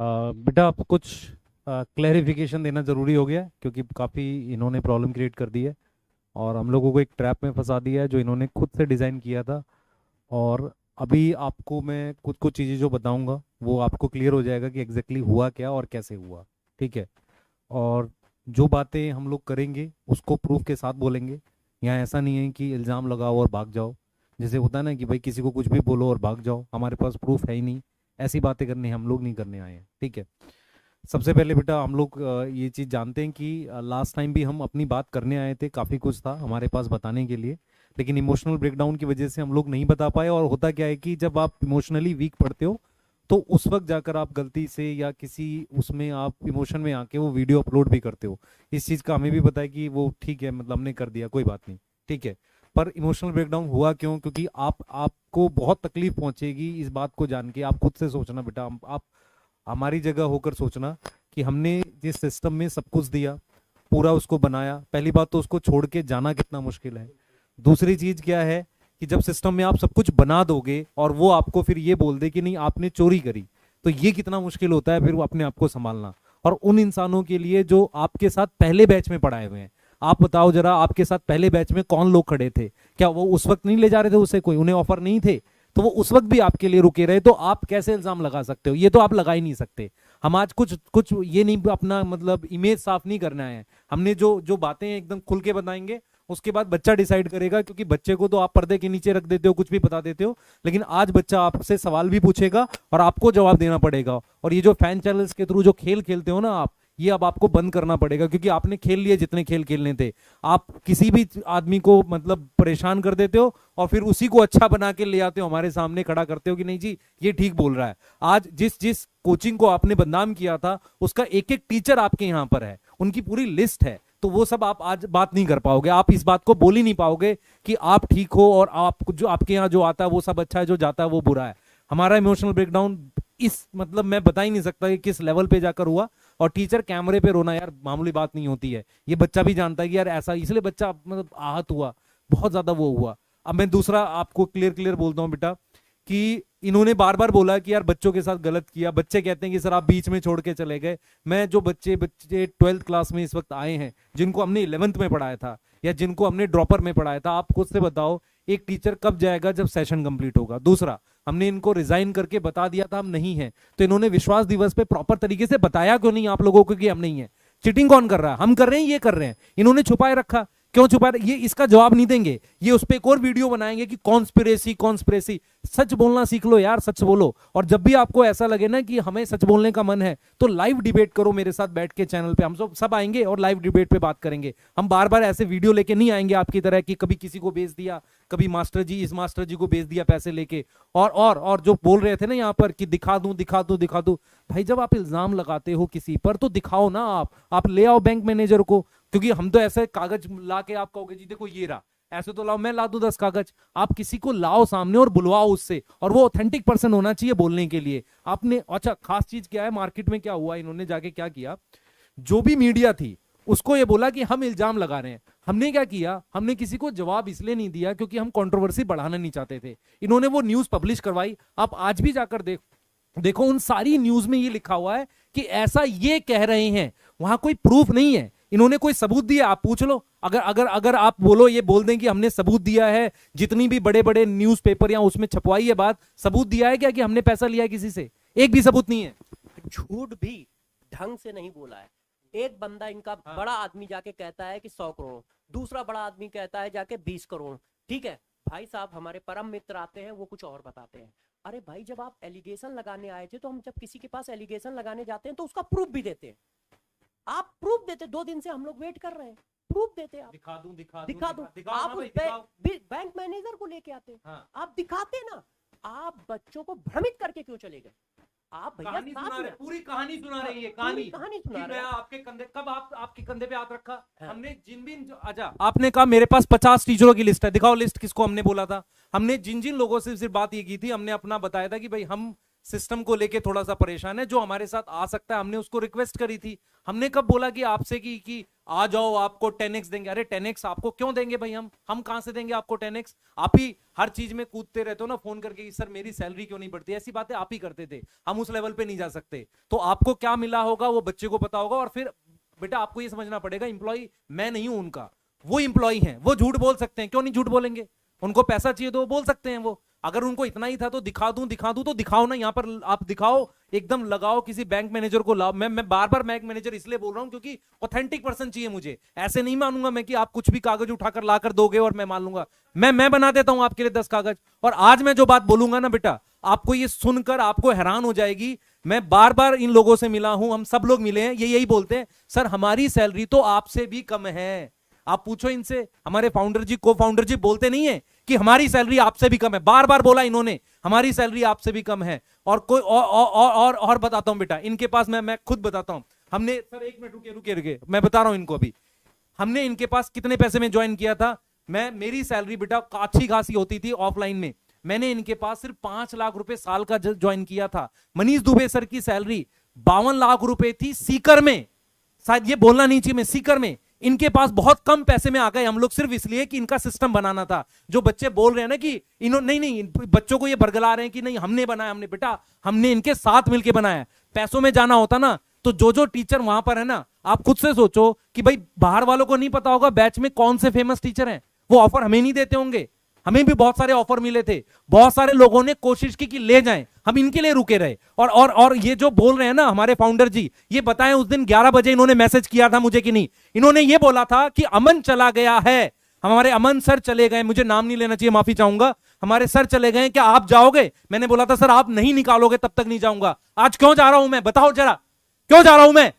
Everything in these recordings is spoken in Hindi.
बेटा आप कुछ क्लैरिफिकेशन देना ज़रूरी हो गया है, क्योंकि काफ़ी इन्होंने प्रॉब्लम क्रिएट कर दी है और हम लोगों को एक ट्रैप में फंसा दिया है जो इन्होंने खुद से डिज़ाइन किया था। और अभी आपको मैं कुछ कुछ चीज़ें जो बताऊंगा वो आपको क्लियर हो जाएगा कि एग्जैक्टली हुआ क्या और कैसे हुआ। ठीक है। और जो बातें हम लोग करेंगे उसको प्रूफ के साथ बोलेंगे। यहाँ ऐसा नहीं है कि इल्ज़ाम लगाओ और भाग जाओ, जैसे होता है ना कि भाई किसी को कुछ भी बोलो और भाग जाओ, हमारे पास प्रूफ है ही नहीं। ऐसी बातें करने हम लोग नहीं करने आए हैं। ठीक है। सबसे पहले बेटा हम लोग ये चीज़ जानते हैं कि लास्ट टाइम भी हम अपनी बात करने आए थे, काफ़ी कुछ था हमारे पास बताने के लिए, लेकिन इमोशनल ब्रेकडाउन की वजह से हम लोग नहीं बता पाए। और होता क्या है कि जब आप इमोशनली वीक पड़ते हो तो उस वक्त जाकर आप गलती से या किसी उसमें आप इमोशन में आके वो वीडियो अपलोड भी करते हो। इस चीज़ का हमें भी पता है कि वो ठीक है, मतलब हमने कर दिया, कोई बात नहीं। ठीक है। पर इमोशनल ब्रेकडाउन हुआ क्यों? क्योंकि आपको बहुत तकलीफ पहुंचेगी इस बात को जान के। आप खुद से सोचना बेटा, आप हमारी जगह होकर सोचना कि हमने जिस सिस्टम में सब कुछ दिया, पूरा उसको बनाया, पहली बात तो उसको छोड़ के जाना कितना मुश्किल है। दूसरी चीज क्या है कि जब सिस्टम में आप सब कुछ बना दोगे और वो आपको फिर ये बोल दे कि नहीं आपने चोरी करी, तो ये कितना मुश्किल होता है फिर वो अपने आप को संभालना। और उन इंसानों के लिए जो आपके साथ पहले बैच में पढ़ाए हुए हैं, आप बताओ जरा, आपके साथ पहले बैच में कौन लोग खड़े थे? क्या वो उस वक्त नहीं ले जा रहे थे उसे? कोई उन्हें ऑफर नहीं थे? तो वो उस वक्त भी आपके लिए रुके रहे, तो आप कैसे इल्जाम लगा सकते हो? ये तो आप लगा ही नहीं सकते। हम आज कुछ कुछ ये नहीं, अपना मतलब इमेज साफ नहीं करना है। हमने जो जो बातें एकदम खुल के बताएंगे, उसके बाद बच्चा डिसाइड करेगा, क्योंकि बच्चे को तो आप पर्दे के नीचे रख देते हो, कुछ भी बता देते हो, लेकिन आज बच्चा आपसे सवाल भी पूछेगा और आपको जवाब देना पड़ेगा। और ये जो फैन चैनल्स के थ्रू जो खेल खेलते हो ना आप, ये अब आपको बंद करना पड़ेगा, क्योंकि आपने खेल लिए जितने खेल खेलने थे। आप किसी भी आदमी को मतलब परेशान कर देते हो और फिर उसी को अच्छा बना के ले आते हो, हमारे सामने खड़ा करते हो कि नहीं जी ये ठीक बोल रहा है। आज जिस जिस कोचिंग को आपने बदनाम किया था उसका एक एक टीचर आपके यहाँ पर है, उनकी पूरी लिस्ट है। तो वो सब आप आज बात नहीं कर पाओगे, आप इस बात को बोल ही नहीं पाओगे कि आप ठीक हो और आप जो आपके यहाँ जो आता है वो सब अच्छा है, जो जाता है वो बुरा है। हमारा इमोशनल ब्रेकडाउन इस मतलब मैं बता ही नहीं सकता कि किस लेवल पे जाकर हुआ। और टीचर कैमरे पे रोना यार मामूली बात नहीं होती है, ये बच्चा भी जानता है कि यार ऐसा, इसलिए बच्चा मतलब आहत हुआ, बहुत ज्यादा वो हुआ। अब मैं दूसरा आपको क्लियर क्लियर बोलता हूँ बेटा कि इन्होंने बार बार बोला कि यार बच्चों के साथ गलत किया। बच्चे कहते हैं कि सर आप बीच में छोड़ के चले गए। मैं जो बच्चे बच्चे 12th क्लास में इस वक्त आए हैं, जिनको हमने 11th में पढ़ाया था या जिनको हमने ड्रॉपर में पढ़ाया था, आप खुद से बताओ एक टीचर कब जाएगा जब सेशन कंप्लीट होगा? दूसरा, हमने इनको रिजाइन करके बता दिया था हम नहीं है, तो इन्होंने विश्वास दिवस पे प्रॉपर तरीके से बताया क्यों नहीं आप लोगों को कि हम नहीं है? चीटिंग कौन कर रहा है? हम कर रहे हैं, ये कर रहे हैं। इन्होंने छुपाए रखा, क्यों छुपा? ये इसका जवाब नहीं देंगे, ये उस पर एक और वीडियो बनाएंगे कि कॉन्स्पिरेसी कॉन्स्पिरेसी। सच बोलना सीख लो यार, सच बोलो। और जब भी आपको ऐसा लगे ना कि हमें सच बोलने का मन है, तो लाइव डिबेट करो मेरे साथ बैठ के चैनल पे, हम सब आएंगे और लाइव डिबेट पे बात करेंगे। हम बार बार ऐसे वीडियो लेके नहीं आएंगे आपकी तरह कि कभी किसी को बेच दिया, कभी मास्टर जी इस मास्टर जी को बेच दिया पैसे लेके। और जो बोल रहे थे ना यहाँ पर कि दिखा दूं दिखा दूं दिखा दूं, भाई जब आप इल्जाम लगाते हो किसी पर तो दिखाओ ना। आप ले आओ बैंक मैनेजर को, क्योंकि हम तो ऐसे कागज ला के आप कहोगे जी देखो ये रहा, ऐसे तो लाओ, मैं ला दूं 10 कागज। आप किसी को लाओ सामने और बुलवाओ उससे, और वो ऑथेंटिक पर्सन होना चाहिए बोलने के लिए। आपने अच्छा खास चीज क्या है, मार्केट में क्या हुआ, इन्होंने जाके क्या किया, जो भी मीडिया थी उसको ये बोला कि हम इल्जाम लगा रहे हैं। हमने क्या किया, हमने किसी को जवाब इसलिए नहीं दिया क्योंकि हम कंट्रोवर्सी बढ़ाना नहीं चाहते थे। इन्होंने वो न्यूज पब्लिश करवाई, आप आज भी जाकर देखो उन सारी न्यूज में ये लिखा हुआ है कि ऐसा ये कह रहे हैं, वहां कोई प्रूफ नहीं है। इन्होंने कोई सबूत दिया? आप पूछ लो। अगर अगर अगर आप बोलो, ये बोल दें कि हमने सबूत दिया है, जितनी भी बड़े बड़े न्यूज़पेपर या उसमें छपवाई है बात, सबूत दिया है क्या कि हमने पैसा लिया है किसी से? एक भी सबूत नहीं है। झूठ भी ढंग से नहीं बोला है। एक बंदा इनका बड़ा आदमी जाके कहता है कि 100 करोड़, दूसरा बड़ा आदमी कहता है जाके 20 करोड़। ठीक है भाई साहब, हमारे परम मित्र आते हैं वो कुछ और बताते हैं। अरे भाई जब आप एलिगेशन लगाने आए थे, तो हम जब किसी के पास एलिगेशन लगाने जाते हैं तो उसका प्रूफ भी देते हैं। आप प्रूफ देते, 2 दिन से हम लोग वेट कर रहे हैं, प्रूफ देते आप। दिखा दूं आप उस बैंक मैनेजर को लेके आते, आप दिखाते ना। आप बच्चों को भ्रमित करके क्यों चले गए? आप भैया पूरी कहानी सुना रही है, कहानी सुना रहे हैं। आपके कंधे, कब आपके कंधे पे हाथ रखा? हमने जिन भी अच्छा, आपने कहा मेरे पास 50 टीचरों की लिस्ट है, दिखाओ लिस्ट। किसको हमने बोला था? हमने जिन जिन लोगों से सिर्फ बात ये की थी, हमने अपना बताया था कि भाई हम सिस्टम को लेके थोड़ा सा परेशान है, जो हमारे साथ आ सकता है। हमने उसको रिक्वेस्ट करी थी, हमने कब बोला कि आपसे कि आ जाओ आपको 10x देंगे। अरे 10x आपको क्यों देंगे भाई, हम कहां से देंगे आपको 10x? आप ही हर चीज में कूदते रहते हो ना फोन करके कि सर मेरी सैलरी क्यों नहीं बढ़ती, ऐसी बातें आप ही करते थे। हम उस लेवल पे नहीं जा सकते। तो आपको क्या मिला होगा वो बच्चे को पता होगा। और फिर बेटा आपको ये समझना पड़ेगा, इंप्लॉय मैं नहीं हूं उनका, वो इंप्लॉय हैं, वो झूठ बोल सकते हैं, क्यों नहीं झूठ बोलेंगे? उनको पैसा चाहिए तो वो बोल सकते हैं। वो अगर उनको इतना ही था तो दिखा दूं तो दिखाओ ना, यहाँ पर आप दिखाओ, एकदम लगाओ, किसी बैंक मैनेजर को लाओ। मैं बार बार बैंक मैनेजर इसलिए बोल रहा हूं क्योंकि ऑथेंटिक पर्सन चाहिए मुझे। ऐसे नहीं मानूंगा मैं कि आप कुछ भी कागज उठाकर लाकर दोगे और मैं मान लूंगा। मैं बना देता हूं आपके लिए 10 कागज। और आज मैं जो बात बोलूंगा ना बेटा, आपको ये सुनकर आपको हैरान हो जाएगी। मैं बार बार इन लोगों से मिला हूं, हम सब लोग मिले हैं, ये यही बोलते हैं सर हमारी सैलरी तो आपसे भी कम है। आप पूछो इनसे, हमारे फाउंडर जी, को फाउंडर जी बोलते नहीं है कि हमारी सैलरी आपसे भी कम है? बार बार बोला इन्होंने हमारी सैलरी आपसे भी कम है। और कोई और बताता हूं बेटा, इनके पास मैं खुद बताता हूं। हमने सर एक मिनट रुके, मैं बता रहा हूं इनको। अभी हमने इनके पास कितने पैसे में ज्वाइन किया था? मेरी सैलरी बेटा अच्छी खासी होती थी ऑफलाइन में। मैंने इनके पास सिर्फ 5 लाख रुपए साल का ज्वाइन किया था। मनीष दुबे सर की सैलरी 52 लाख रुपए थी सीकर में। शायद ये बोलना नहीं चाहिए, मैं सीकर में। इनके पास बहुत कम पैसे में आ गए हम लोग, सिर्फ इसलिए कि इनका सिस्टम बनाना था। जो बच्चे बोल रहे हैं ना कि इन्होंने नहीं, बच्चों को ये बरगला रहे हैं कि नहीं हमने बनाया, हमने बेटा हमने इनके साथ मिलकर बनाया। पैसों में जाना होता ना तो जो टीचर वहां पर है ना, आप खुद से सोचो कि भाई बाहर वालों को नहीं पता होगा बैच में कौन से फेमस टीचर हैं, वो ऑफर हमें नहीं देते होंगे। हमें भी बहुत सारे ऑफर मिले थे, बहुत सारे लोगों ने कोशिश की कि ले जाएं, हम इनके लिए रुके रहे। और ये जो बोल रहे हैं ना हमारे फाउंडर जी, ये बताएं उस दिन 11 बजे इन्होंने मैसेज किया था मुझे कि नहीं? इन्होंने ये बोला था कि अमन चला गया है, हमारे अमन सर चले गए, मुझे नाम नहीं लेना चाहिए, माफी चाहूंगा, हमारे सर चले गए, क्या आप जाओगे? मैंने बोला था सर आप नहीं निकालोगे तब तक नहीं जाऊंगा। आज क्यों जा रहा हूं मैं, बताओ जरा, क्यों जा रहा हूं मैं?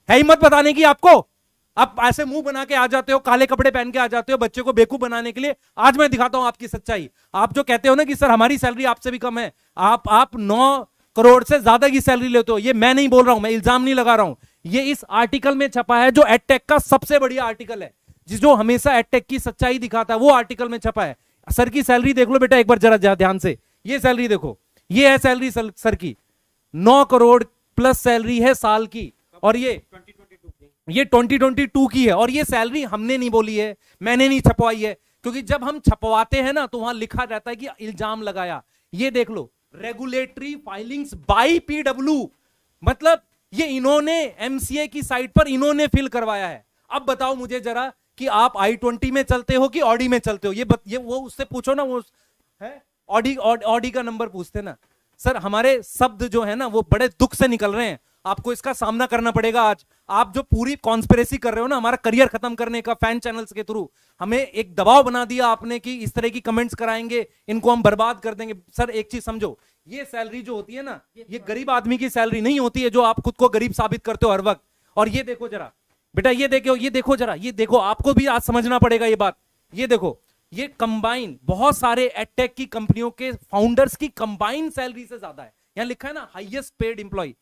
है हिम्मत बताने की आपको? आप ऐसे मुंह बना के आ जाते हो, काले कपड़े पहन के आ जाते हो बच्चे को बेवकूफ बनाने के लिए। आज मैं दिखाता हूं आपकी सच्चाई। आप जो कहते हो ना कि सर हमारी सैलरी आपसे भी कम है, आप 9 करोड़ से ज्यादा की सैलरी लेते हो। ये मैं नहीं बोल रहा हूं, मैं इल्जाम नहीं लगा रहा हूं, ये इस आर्टिकल में छपा है जो एडटेक का सबसे बढ़िया आर्टिकल है, जो हमेशा एडटेक की सच्चाई दिखाता है, वो आर्टिकल में छपा है। सर की सैलरी देख लो बेटा एक बार जरा ध्यान से, ये सैलरी देखो, ये है सैलरी सर की, 9 करोड़ प्लस सैलरी है साल की। और ये 2022 की है। और ये सैलरी हमने नहीं बोली है, मैंने नहीं छपवाई है, क्योंकि जब हम छपवाते हैं ना तो वहां लिखा रहता है कि इल्जाम लगाया। ये देख लो, रेगुलेटरी फाइलिंग्स बाय पीडब्ल्यू, मतलब ये इन्होंने एमसीए की साइट पर इन्होंने फिल करवाया है। अब बताओ मुझे जरा कि आप i20 में चलते हो कि ऑडी में चलते हो? ये वो उससे पूछो ना, वो है ऑडी का नंबर पूछते ना। सर हमारे शब्द जो है ना वो बड़े दुख से निकल रहे हैं, आपको इसका सामना करना पड़ेगा आज। आप जो पूरी कॉन्स्पिरेसी कर रहे हो ना हमारा करियर खत्म करने का, फैन चैनल्स के थ्रू हमें एक दबाव बना दिया आपने कि इस तरह की कमेंट्स कराएंगे, इनको हम बर्बाद कर देंगे। सर एक चीज समझो, ये सैलरी जो होती है ना, ये गरीब आदमी की सैलरी नहीं होती है जो आप खुद को गरीब साबित करते हो हर वक्त। और ये देखो जरा बेटा, ये देखो जरा, ये देखो, आपको भी आज समझना पड़ेगा ये बात। ये देखो, ये कंबाइन बहुत सारे एडटेक की कंपनियों के फाउंडर्स की कंबाइन सैलरी से ज्यादा है। यहां लिखा है ना हाईएस्ट पेड एम्प्लॉय।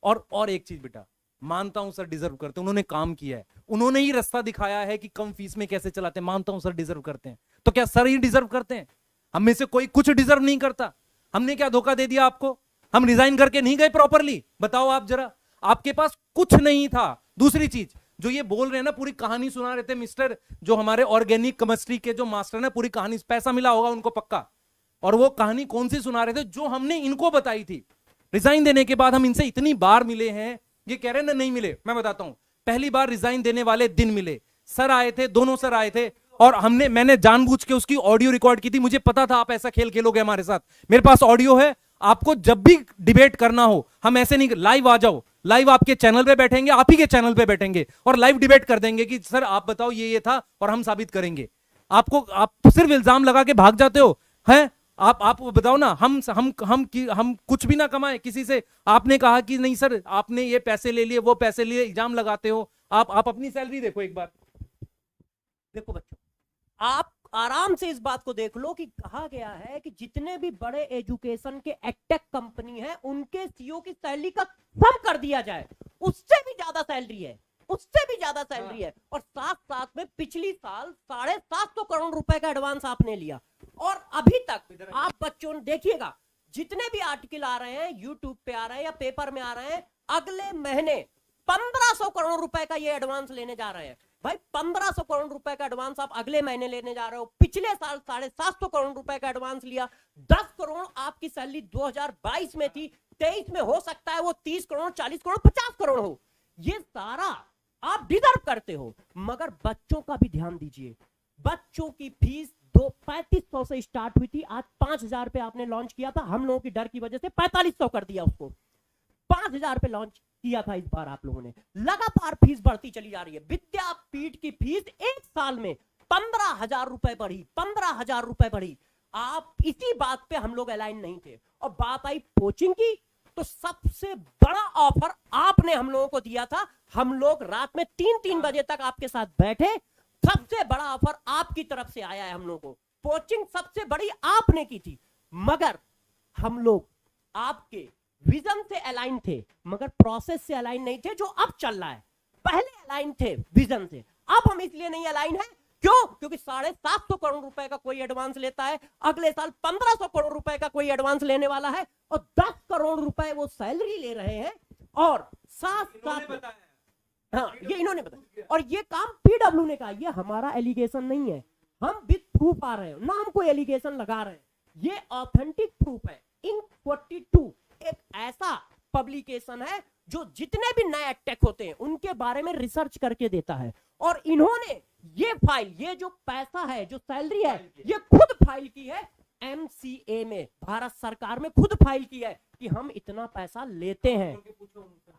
और एक चीज बेटा, मानता हूं सर डिजर्व करते हैं, उन्होंने काम किया है, उन्होंने ही रास्ता दिखाया है कि कम फीस में कैसे चलाते हैं। मानता हूं सर डिजर्व करते हैं, तो क्या सर ही डिजर्व करते हैं? हम में से कोई कुछ डिजर्व नहीं करता। हमने क्या धोखा दे दिया आपको? हम रिजाइन करके नहीं गए प्रॉपरली? बताओ आप जरा, आपके पास कुछ नहीं था। दूसरी चीज जो ये बोल रहे हैं ना, पूरी कहानी सुना रहे थे मिस्टर, जो हमारे ऑर्गेनिक केमिस्ट्री के जो मास्टर ना, पूरी कहानी, पैसा मिला होगा उनको पक्का। और वो कहानी कौन सी सुना रहे थे? जो हमने इनको बताई थी। रिजाइन देने के बाद हम इनसे इतनी बार मिले हैं, ये कह रहे हैं ना नहीं मिले। मैं बताता हूं, पहली बार रिजाइन देने वाले दिन मिले, सर आए थे, दोनों सर आए थे, और मैंने जानबूझ के उसकी ऑडियो रिकॉर्ड की थी। मुझे पता था आप ऐसा खेल खेलोगे हमारे साथ। मेरे पास ऑडियो है, आपको जब भी डिबेट करना हो, हम ऐसे नहीं, लाइव आ जाओ, लाइव आपके चैनल पे बैठेंगे, आप ही के चैनल पे बैठेंगे और लाइव डिबेट कर देंगे कि सर आप बताओ ये था, और हम साबित करेंगे। आप सिर्फ इल्जाम लगा के भाग जाते हो हैं। आप बताओ ना, हम कुछ भी ना कमाए किसी से। आपने कहा कि नहीं सर आपने ये पैसे ले लिए, वो पैसे लिए, इल्जाम लगाते हो। आप अपनी सैलरी देखो एक बार। देखो बच्चों, आप आराम से इस बात को देख लो कि कहा गया है कि जितने भी बड़े एजुकेशन के एडटेक कंपनी है उनके सीईओ की सैलरी का कम कर दिया जाए, उससे भी ज्यादा सैलरी है, उससे भी ज्यादा सैलरी है। और साथ साथ में पिछली साल 750 करोड़ रुपए का एडवांस आपने लिया, और अभी तक आप बच्चों देखिएगा, जितने भी आर्टिकल आ रहे हैं यूट्यूब पे आ रहे हैं या पेपर में आ रहे हैं, अगले महीने 1500 करोड़ रुपए का ये एडवांस लेने जा रहे हैं। भाई 1500 करोड़ रुपए का एडवांस आप अगले महीने लेने जा रहे हो। पिछले साल 750 करोड़ रुपए का एडवांस लिया। 10 करोड़ आपकी सैलरी 2022 में थी, 23 में हो सकता है वो 30 करोड़, 40 करोड़, 50 करोड़ हो। ये सारा आप डिजर्व करते हो, मगर बच्चों का भी ध्यान दीजिए। बच्चों की फीस 3500 से स्टार्ट हुई थी, आज 5000 पे आपने लॉन्च किया था। हम लोगों की डर की वजह से 4500 कर दिया उसको। 5000 पे लॉन्च किया था इस बार आप लोगों ने। लगातार फीस बढ़ती चली जा रही है। विद्यापीठ की फीस एक साल में 15,000 रुपए बढ़ी, 15,000 रुपए बढ़ी। आप इसी बात पे हम लोग अलाइन नहीं थे। और बात आई कोचिंग की, तो सबसे बड़ा ऑफर आपने हम लोगों को दिया था। हम लोग रात में 3-3 बजे तक आपके साथ बैठे। सबसे बड़ा ऑफर आपकी तरफ से आया है हम लोगों को। कोचिंग सबसे बड़ी आपने की थी, मगर हम लोग आपके विजन से अलाइन थे, मगर प्रोसेस से अलाइन नहीं थे जो अब चल रहा है। पहले अलाइन थे विजन से, अब हम इसलिए नहीं अलाइन है। क्यों? क्योंकि 750 करोड़ रुपए का कोई एडवांस लेता है, अगले साल 1500 करोड़ रुपए का कोई एडवांस लेने वाला है, और 10 करोड़ रुपए वो सैलरी ले रहे हैं। और साथ साथ हाँ, ये इन्होंने बताया, और ये काम पीडब्ल्यू ने कहा। ये हमारा एलिगेशन नहीं है, हम विद प्रूफ आ रहे हैं, ना हम कोई एलिगेशन लगा रहे हैं। ये ऑथेंटिक प्रूफ है। इंक 42 एक ऐसा पब्लिकेशन है जो जितने भी नए टेक होते हैं उनके बारे में रिसर्च करके देता है। और इन्होंने ये फाइल, ये जो पैसा है, जो सैलरी है, ये खुद फाइल की है MCA में, भारत सरकार में खुद फाइल की है कि हम इतना पैसा लेते हैं,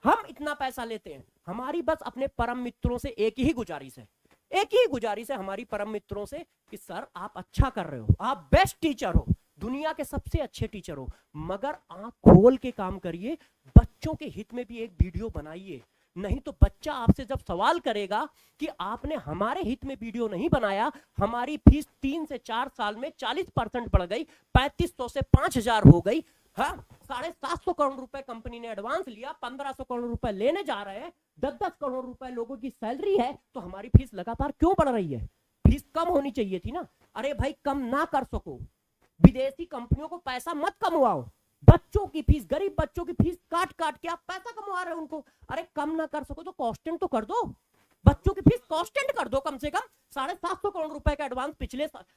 हम इतना पैसा लेते हैं। हमारी बस अपने परम मित्रों से एक ही गुजारिश है, एक ही गुजारिश है हमारी परम मित्रों से कि सर आप अच्छा कर रहे हो, आप बेस्ट टीचर हो, दुनिया के सबसे अच्छे टीचर हो, मगर आंख खोल के काम करिए, बच्चों के हित में भी एक वीडियो बनाइए। नहीं तो बच्चा आपसे जब सवाल करेगा कि आपने हमारे हित में वीडियो नहीं बनाया, हमारी फीस 3 से 4 साल में 40% बढ़ गई, 3500 से 5000 हो गई, हाँ 750 करोड़ रुपए कंपनी ने एडवांस लिया, 1500 करोड़ रुपए लेने जा रहे हैं, 10-10 करोड़ रुपए लोगों की सैलरी है, तो हमारी फीस लगातार क्यों बढ़ रही है? फीस कम होनी चाहिए थी ना। अरे भाई कम ना कर सको, विदेशी कंपनियों को पैसा मत कमवाओ, बच्चों की फीस, गरीब बच्चों की फीस काट काट के आप पैसा कमवा रहे हो उनको। अरे कम ना कर सको तो कॉन्स्टेंट तो कर दो, बच्चों की फीस कॉन्स्टेंट कर दो। कम से कम 750 करोड़ रुपए का एडवांस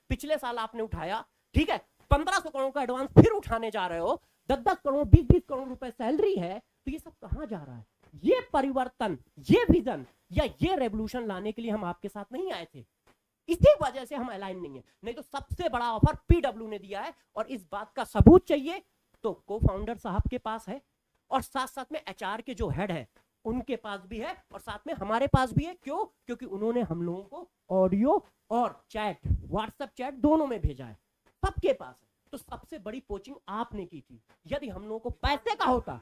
पिछले साल आपने उठाया, ठीक है, 1500 करोड़ का एडवांस फिर उठाने जा रहे हो, 10-10 करोड़ 20-20 करोड़ रुपए सैलरी है, तो ये सब कहां जा रहा है? ये परिवर्तन, ये विजन या ये रेवोल्यूशन लाने के लिए हम आपके साथ नहीं आए थे, इसी वजह से हम अलाइन नहीं है। नहीं तो सबसे बड़ा ऑफर पीडब्ल्यू ने दिया है, और इस बात का सबूत चाहिए तो को फाउंडर साहब के पास है, और साथ साथ में HR के जो हेड है उनके पास भी है, और साथ में हमारे पास भी है। क्यों? क्योंकि उन्होंने हम लोगों को ऑडियो और चैट, व्हाट्सएप चैट दोनों में भेजा है, सबके पास है। तो सबसे बड़ी कोचिंग आपने की थी। यदि हम लोगों को पैसे का होता,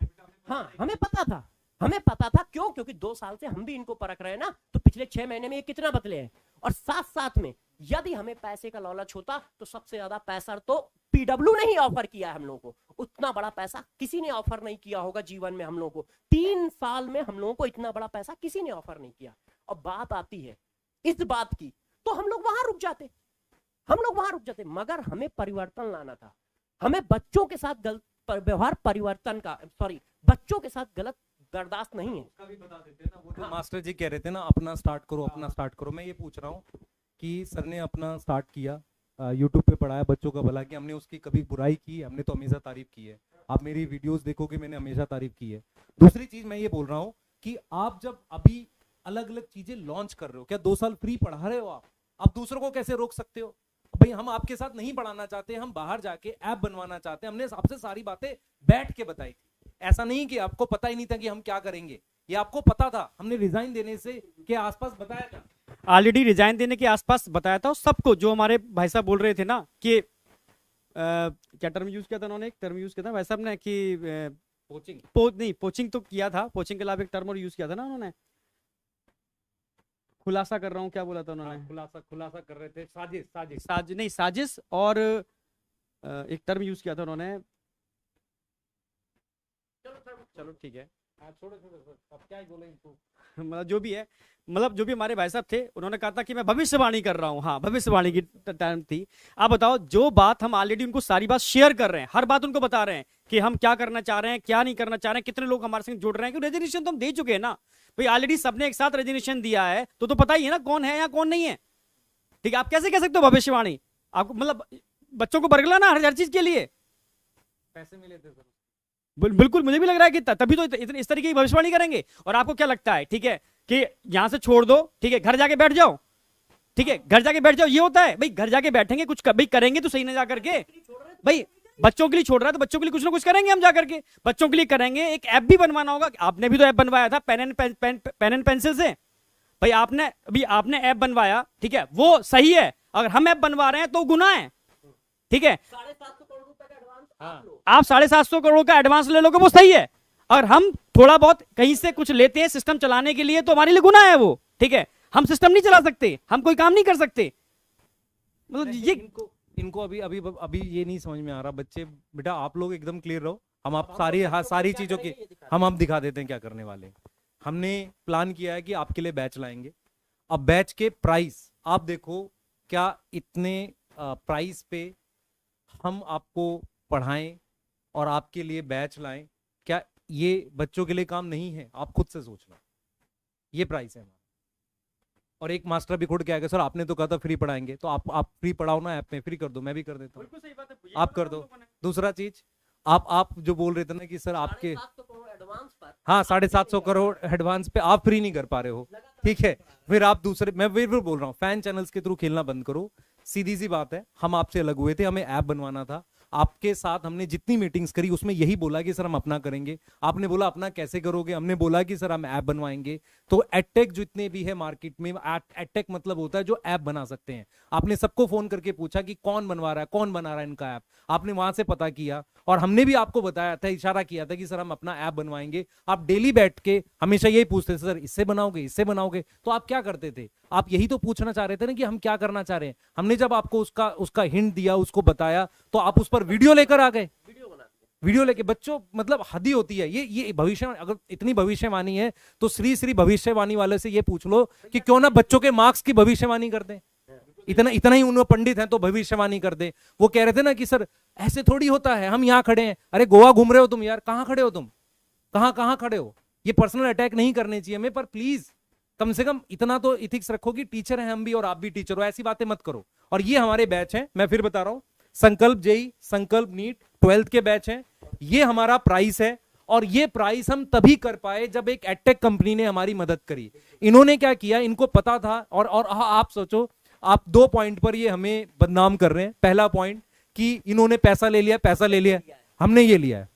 हाँ हमें पता था, हमें पता था। क्यों? क्योंकि 2 साल से हम भी इनको परख रहे हैं ना, तो पिछले 6 महीने में ये कितना बदले हैं। और साथ साथ में यदि हमें पैसे का लालच होता तो सबसे ज्यादा पैसा तो पीडब्ल्यू ने ही ऑफर किया है हम लोगों को। उतना बड़ा पैसा किसी ने ऑफर नहीं किया होगा जीवन में हम लोगों को। 3 साल में हम लोगों को इतना बड़ा पैसा किसी ने ऑफर नहीं किया। और बात आती है इस बात की, तो हम लोग वहां रुक जाते, हम लोग वहां रुक जाते। मगर हमें परिवर्तन लाना था, हमें बच्चों के साथ गलत व्यवहार परिवर्तन का, सॉरी, बच्चों के साथ गलत बर्दाश्त नहीं है। उसका भी बता देते ना, वो जो मास्टर जी कह रहे थे ना अपना स्टार्ट करो, अपना स्टार्ट करो। मैं ये पूछ रहा हूँ कि सर ने अपना स्टार्ट किया, यूट्यूब पे पढ़ाया बच्चों का भला, कि हमने उसकी कभी बुराई की? हमने तो हमेशा तारीफ की है। आप मेरी वीडियोस देखोगे, मैंने हमेशा तारीफ की है। दूसरी चीज मैं ये बोल रहा हूँ कि आप जब अभी अलग अलग चीजें लॉन्च कर रहे हो, क्या 2 साल फ्री पढ़ा रहे हो आप दूसरों को कैसे रोक सकते हो? भाई हम आपके साथ नहीं पढ़ाना चाहते, हम बाहर जाके ऐप बनवाना चाहते हैं। हमने आपसे सारी बातें बैठ के बताई थी। ऐसा नहीं कि आपको पता ही नहीं था कि हम क्या करेंगे, ये आपको पता था। हमने रिजाइन देने से के आसपास बताया था, ऑलरेडी रिजाइन देने के आसपास बताया था सबको। जो हमारे भाई साहब बोल रहे थे ना कि क्या टर्म यूज किया था उन्होंने, एक टर्म यूज किया था भाई साहब ने कि पोचिंग तो किया था, पोचिंग के अलावा एक टर्म और यूज किया था ना उन्होंने, खुलासा कर रहा हूँ, क्या बोला था उन्होंने? खुलासा कर रहे थे, साजिश, और एक टर्म यूज किया था उन्होंने, चलो ठीक है, अब क्या ही बोले इनको। मतलब जो भी है, मतलब जो भी हमारे भाई साहब थे उन्होंने कहा था कि मैं भविष्यवाणी कर रहा हूँ। हाँ, भविष्यवाणी की टाइम थी। आप बताओ, जो बात हम ऑलरेडी उनको सारी बात शेयर कर रहे हैं, हर बात उनको बता रहे हैं कि हम क्या करना चाह रहे हैं, क्या नहीं करना चाह रहे हैं, कितने लोग हमारे संग जुड़ रहे हैं, क्योंकि रेजोल्यूशन तो हम दे चुके हैं ना भाई, ऑलरेडी सबने एक साथ रेजोल्यूशन दिया है, तो पता ही है ना कौन है या कौन नहीं है। ठीक है, आप कैसे कह सकते हो भविष्यवाणी? आपको मतलब बच्चों को बरगलाना हर चीज के लिए पैसे मिले थे सर। बिल्कुल, मुझे भी लग रहा है कि तभी तो इस तरीके की भविष्यवाणी करेंगे। और आपको क्या लगता है, ठीक है, कि यहां से छोड़ दो, ठीक है, घर जाके बैठ जाओ, ठीक है, घर जाके बैठ जाओ, ये होता है भाई? घर जाके बैठेंगे, कुछ भाई करेंगे तो सही ना जा करके भाई। बच्चों के लिए छोड़ रहा है तो बच्चों के लिए कुछ ना कुछ करेंगे हम जा करके, बच्चों के लिए करेंगे। एक ऐप भी बनवाना होगा, आपने भी तो ऐप बनवाया था पेन एंड पेंसिल से भाई, आपने ऐप बनवाया, ठीक है, वो सही है। अगर हम ऐप बनवा रहे हैं तो गुनाह है, ठीक है। 750 करोड़ रुपए का एडवांस आप 750 करोड़ का एडवांस ले लोगे वो सही है। और हम थोड़ा बहुत कहीं से कुछ लेते हैं सिस्टम चलाने के लिए तो हमारे लिए गुनाह है वो, ठीक है। हम सिस्टम नहीं चला सकते, हम कोई काम नहीं कर सकते। मतलब ये इनको अभी अभी अभी ये नहीं समझ में आ रहा। बच्चे बेटा आप लोग एकदम क्लियर रहो, हम आप सारी सारी चीजों की हम आप दिखा देते हैं क्या करने वाले। हमने प्लान किया है कि आपके लिए बैच लाएंगे। अब बैच के प्राइस आप देखो, क्या इतने प्राइस पे हम आपको पढ़ाएं और आपके लिए बैच लाएं, क्या ये बच्चों के लिए काम नहीं है? आप खुद से सोचना, ये प्राइस है हमारा। और एक मास्टर भी खुद क्या है, सर आपने तो कहा था फ्री पढ़ाएंगे, तो आप फ्री पढ़ाओ ना, ऐप में फ्री कर दो, मैं भी कर देता हूँ, आप कर दो। दूसरा चीज, आप जो बोल रहे थे ना कि सर आपके एडवांस पर, हाँ 750 करोड़ एडवांस पे आप फ्री नहीं कर पा रहे हो, ठीक है। फिर आप दूसरे, मैं फिर बोल रहा हूँ, फैन चैनल्स के थ्रू खेलना बंद करो। सीधी सी बात है, हम आपसे अलग हुए थे, हमें ऐप बनवाना था। आपके साथ हमने जितनी मीटिंग्स करी उसमें यही बोला कि सर हम अपना करेंगे। आपने बोला अपना कैसे करोगे, हमने बोला कि सर हम ऐप बनवाएंगे। तो एडटेक जितने भी है मार्केट में, एडटेक मतलब होता है जो ऐप बना सकते हैं। आपने सबको फोन करके पूछा कि कौन बनवा रहा है, कौन बना रहा है इनका ऐप, आपने वहां से पता किया और हमने भी आपको बताया था, इशारा किया था कि सर हम अपना ऐप बनवाएंगे। आप डेली बैठ के हमेशा यही पूछते थे, सर इससे बनाओगे, इससे बनाओगे। तो आप क्या करते थे? आप यही तो पूछना चाह रहे थे ना कि हम क्या करना चाह रहे हैं। हमने जब आपको उसका हिंट दिया, उसको बताया, तो आप उस पर वीडियो लेकर आ गए। वीडियो लेके बच्चों, मतलब हद ही होती है ये भविष्य। अगर इतनी भविष्यवाणी है तो श्री भविष्यवाणी वाले से ये पूछ लो कि क्यों ना बच्चों के मार्क्स की भविष्यवाणी कर दे। इतना ही उन्होंने पंडित हैं तो भविष्यवाणी कर दे। वो कह रहे थे ना कि सर ऐसे थोड़ी होता है, हम यहाँ खड़े हैं। अरे गोवा घूम रहे हो तुम यार, कहाँ खड़े हो तुम, कहाँ खड़े हो? ये पर्सनल अटैक नहीं करने चाहिए हमें, पर प्लीज कम से कम इतना तो इथिक्स रखो कि टीचर हैं हम भी और आप भी टीचर हो, ऐसी बातें मत करो। और ये हमारे बैच हैं, मैं फिर बता रहा हूं, संकल्प जेई, संकल्प नीट 12th के बैच हैं। ये हमारा प्राइस है और ये प्राइस हम तभी कर पाए जब एक एडटेक कंपनी ने हमारी मदद करी। इन्होंने क्या किया, इनको पता था। और आप सोचो, आप 2 पॉइंट पर ये हमें बदनाम कर रहे हैं। पहला पॉइंट कि इन्होंने पैसा ले लिया, हमने ये लिया है,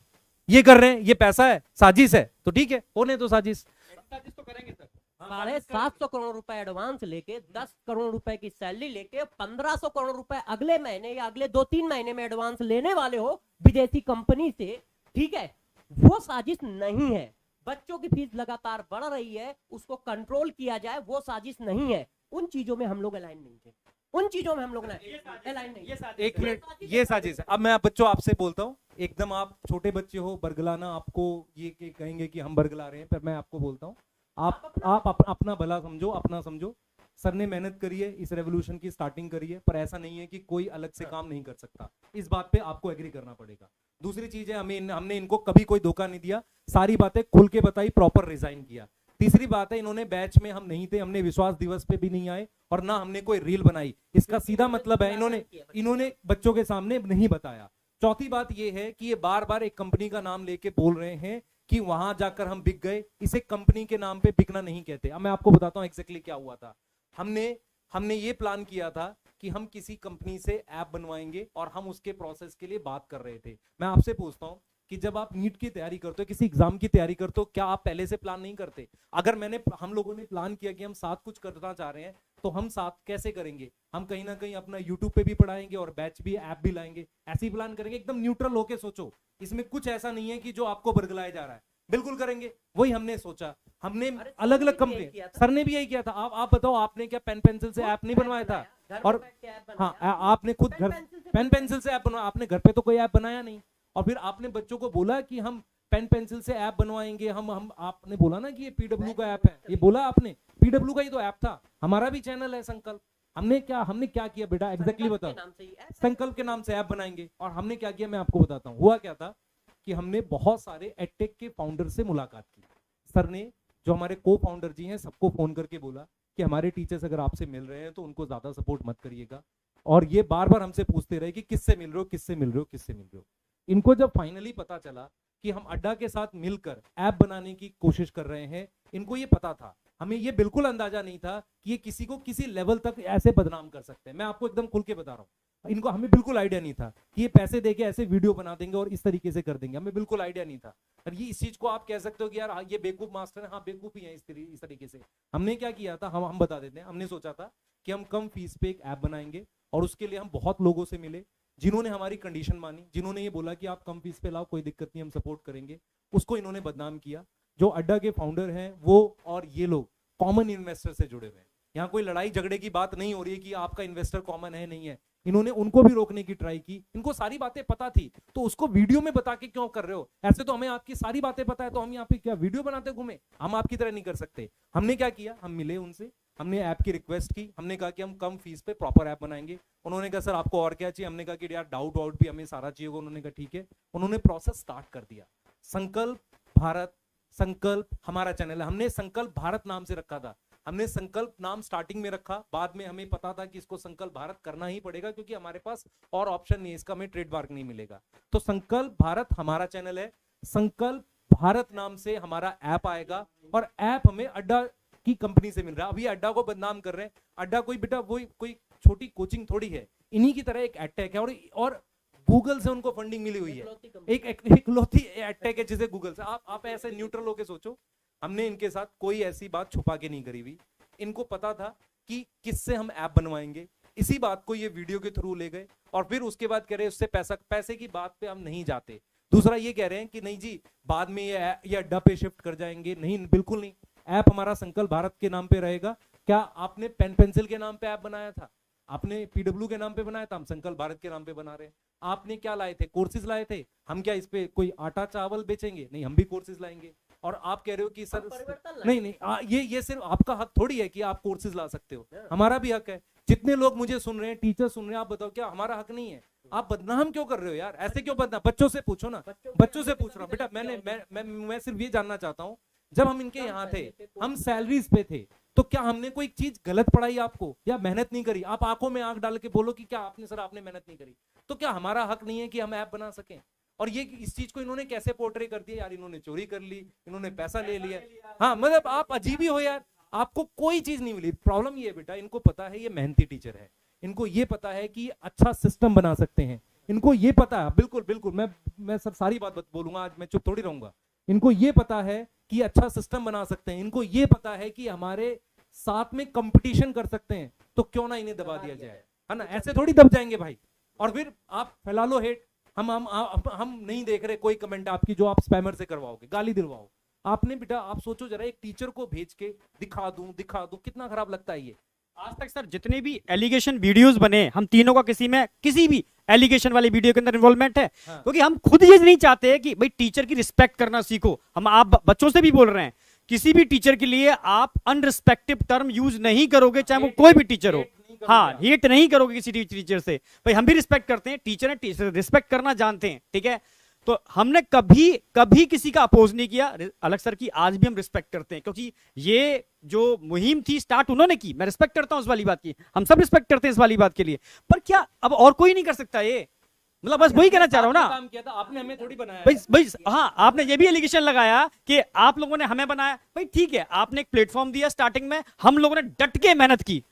ये कर रहे हैं, ये पैसा है, साजिश है, तो ठीक है, होने तो साजिश तो करेंगे सर। 750 करोड़ रुपए एडवांस लेके 10 करोड़ रुपए की सैलरी लेके 1500 करोड़ रुपए अगले महीने या अगले 2-3 महीने में एडवांस लेने वाले हो विदेशी कंपनी से, ठीक है, वो साजिश नहीं है। बच्चों की फीस लगातार बढ़ रही है, उसको कंट्रोल किया जाए, वो साजिश नहीं है। उन चीजों में हम लोग अलाइन नहीं थे, उन चीजों में हम लोग अलाइन नहीं। एक मिनट, ये साजिश है। अब मैं बच्चों आपसे बोलता हूँ, एकदम आप छोटे बच्चे हो, बरगलाना आपको ये कहेंगे कि हम बरगला रहे हैं, पर मैं आपको बोलता हूँ, आप अपना भला समझो, अपना समझो। सर ने मेहनत करी है, इस रेवोल्यूशन की स्टार्टिंग करी है, पर ऐसा नहीं है कि कोई अलग से काम नहीं कर सकता। इस बात पे आपको एग्री करना पड़ेगा। दूसरी चीज है, हमने इनको कभी कोई धोखा नहीं दिया, सारी बातें खुल के बताई, प्रॉपर रिजाइन किया। तीसरी बात है, इन्होंने बैच में हम नहीं थे, हमने विश्वास दिवस पे भी नहीं आए और ना हमने कोई रील बनाई। इसका सीधा मतलब है इन्होंने बच्चों के सामने नहीं बताया। चौथी बात यह है कि ये बार बार एक कंपनी का नाम लेके बोल रहे हैं कि वहां जाकर हम बिक गए। इसे कंपनी के नाम पे बिकना नहीं कहते। अब मैं आपको बताता हूं एग्जैक्टली क्या हुआ था। हमने ये प्लान किया था कि हम किसी कंपनी से ऐप बनवाएंगे और हम उसके प्रोसेस के लिए बात कर रहे थे। मैं आपसे पूछता हूं कि जब आप नीट की तैयारी करते हो, किसी एग्जाम की तैयारी करते हो, क्या आप पहले से प्लान नहीं करते? अगर हम लोगों ने प्लान किया कि हम साथ कुछ करना चाह रहे हैं, तो हम साथ कैसे करेंगे? हम कहीं ना कहीं अपना यूट्यूब पे भी पढ़ाएंगे और बैच भी, ऐप भी लाएंगे, ऐसे ही प्लान करेंगे। एकदम न्यूट्रल होके सोचो, इसमें कुछ ऐसा नहीं है कि जो आपको बरगलाया जा रहा है, बिल्कुल करेंगे। वही हमने सोचा। हमने अलग अलग कंपनी, सर ने भी यही किया था। आप बताओ, आपने क्या पेन पेंसिल से ऐप नहीं बनवाया था? और हाँ, आपने खुद घर पेन पेंसिल से ऐप बनवाया, आपने घर पे तो कोई ऐप बनाया नहीं। और फिर आपने बच्चों को बोला कि हम पेन पेंसिल से ऐप बनवाएंगे हम आपने बोला ना कि ये पीडब्ल्यू का ऐप है, ये बोला आपने, पीडब्ल्यू का ही तो ऐप था। हमारा भी चैनल है संकल्प, हमने क्या किया बेटा, एग्जैक्टली बताओ। संकल्प के नाम से ऐप बनाएंगे, और हमने क्या किया मैं आपको बताता हूँ। हुआ क्या था कि हमने बहुत सारे एडटेक के फाउंडर से मुलाकात की। सर ने, जो हमारे को फाउंडर जी हैं, सबको फोन करके बोला कि हमारे टीचर्स अगर आपसे मिल रहे हैं तो उनको ज्यादा सपोर्ट मत करिएगा, और ये बार बार हमसे पूछते रहे कि किससे मिल रहे हो, किससे मिल रहे हो, किससे मिल रहे हो। इनको जब फाइनली पता चला कि हम अड्डा के साथ मिलकर ऐप बनाने की कोशिश कर रहे हैं, इनको ये पता था, हमें ये बिल्कुल अंदाजा नहीं था कि ये किसी को किसी लेवल तक ऐसे बदनाम कर सकते हैं। मैं आपको एकदम खुल के बता रहा हूँ, इनको, हमें बिल्कुल आइडिया नहीं था कि ये पैसे देके ऐसे वीडियो बना देंगे और इस तरीके से कर देंगे, हमें बिल्कुल आइडिया नहीं था। और ये इस चीज को आप कह सकते हो कि यार ये बेवकूफ मास्टर है, हाँ बेवकूफ ही है इस तरीके से। हमने क्या किया था, हम बता देते हैं। हमने सोचा था कि हम कम फीस पे एक ऐप बनाएंगे, और उसके लिए हम बहुत लोगों से मिले जिन्होंने हमारी कंडीशन मानी, जिन्होंने ये बोला कि आप कम फीस पे लाओ, कोई दिक्कत नहीं, हम सपोर्ट करेंगे। उसको इन्होंने बदनाम किया। जो अड्डा के फाउंडर हैं वो और ये लोग कॉमन इन्वेस्टर से जुड़े हुए हैं। यहाँ कोई लड़ाई झगड़े की बात नहीं हो रही है कि आपका इन्वेस्टर कॉमन है नहीं है। इन्होंने उनको भी रोकने की ट्राई की, इनको सारी बातें पता थी, तो उसको वीडियो में बता के क्यों कर रहे हो? ऐसे तो हमें आपकी सारी बातें पता है, तो हम यहाँ पे क्या वीडियो बनाते घूमे? हम आपकी तरह नहीं कर सकते। हमने क्या किया, हम मिले उनसे, हमने ऐप की रिक्वेस्ट की, हमने कहा कि हम कम फीस पे प्रॉपर ऐप बनाएंगे। उन्होंने कहा सर आपको और क्या चाहिए? हमने कहा कि यार डाउट भी हमें सारा चाहिए होगा। उन्होंने कहा ठीक है। उन्होंने प्रोसेस स्टार्ट कर दिया। संकल्प भारत, संकल्प हमारा चैनल है, हमने संकल्प भारत नाम से रखा था। हमने संकल्प नाम स्टार्टिंग में रखा, बाद में हमें पता था कि इसको संकल्प भारत करना ही पड़ेगा, क्योंकि हमारे पास और ऑप्शन नहीं है, इसका हमें ट्रेडमार्क नहीं मिलेगा। तो संकल्प भारत हमारा चैनल है, संकल्प भारत नाम से हमारा ऐप आएगा, और ऐप हमें अड्डा की कंपनी से मिल रहा है। अभी अड्डा को बदनाम कर रहे हैं। अड्डा कोई बेटा वही कोई छोटी कोचिंग थोड़ी है, इन्हीं की तरह एक एडटेक है, और गूगल से उनको फंडिंग मिली हुई है। एक इकलौती एडटेक है जिसे गूगल से, आप ऐसे न्यूट्रल होके सोचो। हमने इनके साथ कोई ऐसी बात छुपा के नहीं करी हुई। इनको पता था कि किससे हम ऐप बनवाएंगे, इसी बात को ये वीडियो के थ्रू ले गए, और फिर उसके बाद कह रहे उससे पैसे की बात पे हम नहीं जाते। दूसरा ये कह रहे हैं कि नहीं जी बाद में ये अड्डा पे शिफ्ट कर जाएंगे। नहीं, बिल्कुल नहीं। ऐप हमारा संकल्प भारत के नाम पे रहेगा। क्या आपने पेन पेंसिल के नाम पे ऐप बनाया था? आपने पीडब्ल्यू के नाम पे बनाया था? हम संकल्प भारत के नाम पे बना रहे हैं। आपने क्या लाए थे? कोर्सेज लाए थे। हम क्या इस पे कोई आटा चावल बेचेंगे? नहीं, हम भी कोर्सेज लाएंगे। और आप कह रहे हो कि सर नहीं, ये सिर्फ आपका हक थोड़ी है कि आप कोर्सेज ला सकते हो, हमारा भी हक है। जितने लोग मुझे सुन रहे हैं, टीचर सुन रहे हैं, आप बताओ क्या हमारा हक नहीं है? आप बदनाम क्यों कर रहे हो यार? ऐसे क्यों बदनाम? बच्चों से पूछो ना, बच्चों से पूछ रहा हूँ बेटा। मैं सिर्फ ये जानना चाहता हूँ, जब हम इनके यहाँ थे, हम सैलरीज पे थे, तो क्या हमने कोई चीज गलत पढ़ाई आपको, या मेहनत नहीं करी? आप आंखों में आंख डाल के बोलो कि क्या आपने मेहनत नहीं करी। तो क्या हमारा हक नहीं है कि हम ऐप बना सकें? और ये इस चीज को इन्होंने कैसे पोर्ट्रे कर दिया यार, इन्होंने चोरी कर ली, इन्होंने पैसा ले लिया। हाँ, मतलब आप अजीब ही हो यार, आपको कोई चीज नहीं मिली। प्रॉब्लम ये है बेटा, इनको पता है ये मेहनती टीचर है, इनको ये पता है कि अच्छा सिस्टम बना सकते हैं, इनको ये पता है। बिल्कुल मैं सर सारी बात बोलूंगा आज, मैं चुप थोड़ी रहूंगा। इनको ये पता है कि अच्छा सिस्टम बना सकते हैं, इनको ये पता है कि हमारे साथ में कंपटीशन कर सकते हैं, तो क्यों ना इन्हें दबा दिया जाए, है ना? ऐसे थोड़ी दब जाएंगे भाई। और फिर आप फैला लो हेट। हम नहीं देख रहे कोई कमेंट आपकी जो आप स्पैमर से करवाओगे, गाली दिलवाओ। आपने बेटा आप सोचो जरा, एक टीचर को भेज के दिखा दूं, कितना खराब लगता है ये। आज तक सर जितने भी एलिगेशन वीडियोस बने, हम तीनों का किसी भी एलिगेशन वाली वीडियो के अंदर इन्वॉल्वमेंट है। हाँ। क्योंकि हम खुद ये नहीं चाहते कि भाई टीचर की रिस्पेक्ट करना सीखो। हम आप बच्चों से भी बोल रहे हैं, किसी भी टीचर के लिए आप अनरिस्पेक्टिव टर्म यूज नहीं करोगे, चाहे वो कोई भी टीचर हो। हाँ, हेट नहीं करोगे किसी टीचर से। भाई हम भी रिस्पेक्ट करते हैं, टीचर है, रिस्पेक्ट करना जानते हैं, ठीक है। तो हमने कभी किसी का अपोज नहीं किया। अलग सर की आज भी हम रिस्पेक्ट करते हैं, क्योंकि ये जो मुहिम थी स्टार्ट उन्होंने की। मैं रिस्पेक्ट करता हूं उस वाली बात की, हम सब रिस्पेक्ट करते हैं इस वाली बात के लिए। पर क्या अब और कोई नहीं कर सकता ये? मतलब बस वही कहना चाह रहा हूं ना, काम किया था आपने, हमें थोड़ी बनाया। भाई हाँ, आपने ये भी एलिगेशन लगाया कि आप लोगों ने हमें बनाया। भाई ठीक है, आपने एक प्लेटफॉर्म दिया स्टार्टिंग में, हम लोगों ने डट के मेहनत की।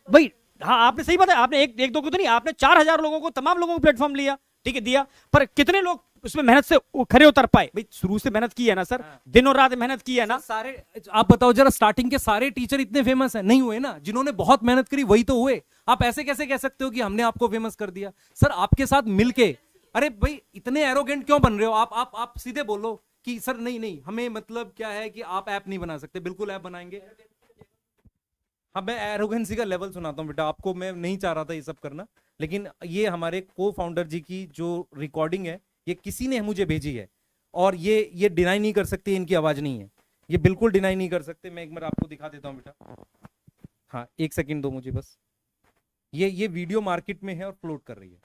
भाई हाँ, आपने सही बताया, आपने एक दो को तो नहीं, आपने 4000 लोगों को, तमाम लोगों को प्लेटफॉर्म लिया, ठीक है, दिया। पर कितने लोग उसमें मेहनत से खरे उतर पाए? भाई शुरू से मेहनत की है ना सर, दिन और रात मेहनत की है ना। सारे आप बताओ जरा, स्टार्टिंग के सारे टीचर इतने फेमस हैं? नहीं हुए ना। जिन्होंने बहुत मेहनत करी वही तो हुए। आप ऐसे कैसे कह सकते हो कि हमने आपको फेमस कर दिया? सर आपके साथ मिलके, अरे भाई इतने एरोगेंट क्यों बन रहे हो आप सीधे बोलो कि सर नहीं हमें मतलब क्या है कि आप ऐप नहीं बना सकते। बिल्कुल ऐप बनाएंगे। हाँ, मैं एरोगेंसी का लेवल सुनाता हूँ बेटा आपको। मैं नहीं चाह रहा था ये सब करना, लेकिन ये हमारे को फाउंडर जी की जो रिकॉर्डिंग है, ये किसी ने मुझे भेजी है, और ये डिनाई नहीं कर सकते इनकी आवाज नहीं है, ये बिल्कुल डिनाई नहीं कर सकते। मैं एक बार आपको दिखा देता हूँ बेटा, हाँ एक सेकंड दो मुझे बस। ये वीडियो मार्केट में है और फ्लोट कर रही है।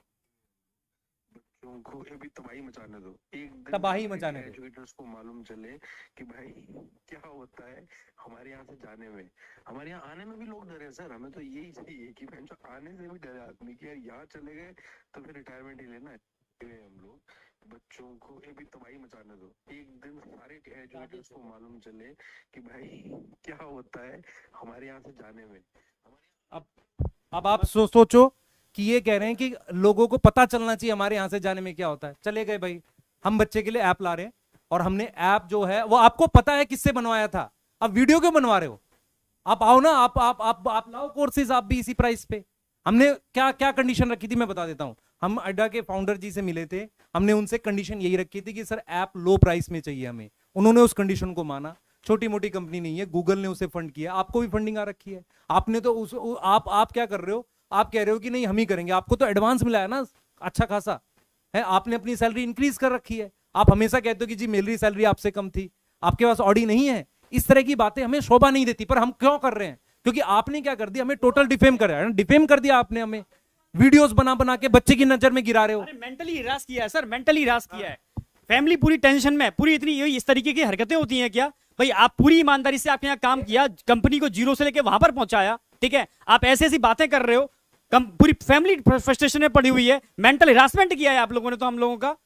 बच्चों को अभी तबाही मचाने दो, एक दिन तबाही मचाने दो। एजुकेटर्स को मालूम चले कि भाई क्या होता है हमारे यहाँ से जाने में, हमारे यहाँ आने में भी लोग डरे सर। हमें तो यही चाहिए कि जो आने से भी डरे आदमी कि यार यहाँ चले गए तो फिर रिटायरमेंट ही लेना है। हम लोग बच्चों को अभी तबाही मचाने दो, एक दिन सारे एजुकेटर्स को मालूम चले कि भाई क्या होता है हमारे यहाँ से जाने में। अब आप सोचो कि ये कह रहे हैं कि लोगों को पता चलना चाहिए हमारे यहाँ से जाने में क्या होता है। चले गए भाई, हम बच्चे के लिए ऐप ला रहे हैं और हमने ऐप जो है वो आपको पता है किससे बनवाया था, अब वीडियो क्यों बनवा रहे हो? आप आओ ना, आप लाओ कोर्सेज, आप भी इसी प्राइस पे। हमने क्या क्या कंडीशन रखी थी मैं बता देता हूं। हम अड्डा के फाउंडर जी से मिले थे, हमने उनसे कंडीशन यही रखी थी कि सर ऐप लो प्राइस में चाहिए हमें। उन्होंने उस कंडीशन को माना। छोटी मोटी कंपनी नहीं है, गूगल ने उसे फंड किया, आपको भी फंडिंग आ रखी है। आपने तो आप क्या कर रहे हो, आप कह रहे हो कि नहीं हम ही करेंगे, आपको तो एडवांस मिला है ना अच्छा खासा है, आपने अपनी सैलरी इंक्रीज कर रखी है। आप हमेशा कहते हो कि जी मेरी सैलरी आपसे कम थी, आपके पास ऑडी नहीं है। इस तरह की बातें हमें शोभा नहीं देती, पर हम क्यों कर रहे हैं? क्योंकि आपने क्या कर दिया, हमें टोटल डिफेम कर डिफेम कर दिया आपने, हमें वीडियोस बना बना के बच्चे की नजर में गिरा रहे हो। मेंटली हिरास किया है सर, मेंटली हिरास किया है। फैमिली पूरी टेंशन में, पूरी इतनी इस तरीके की हरकतें होती हैं क्या भाई? आप पूरी ईमानदारी से आपके यहाँ काम किया, कंपनी को जीरो से लेके वहां पर पहुंचाया, ठीक है, आप ऐसी ऐसी बातें कर रहे हो, पूरी फैमिली फ्रस्ट्रेशन में पड़ी हुई है, मेंटल हिरासमेंट किया है आप लोगों ने तो हम लोगों का।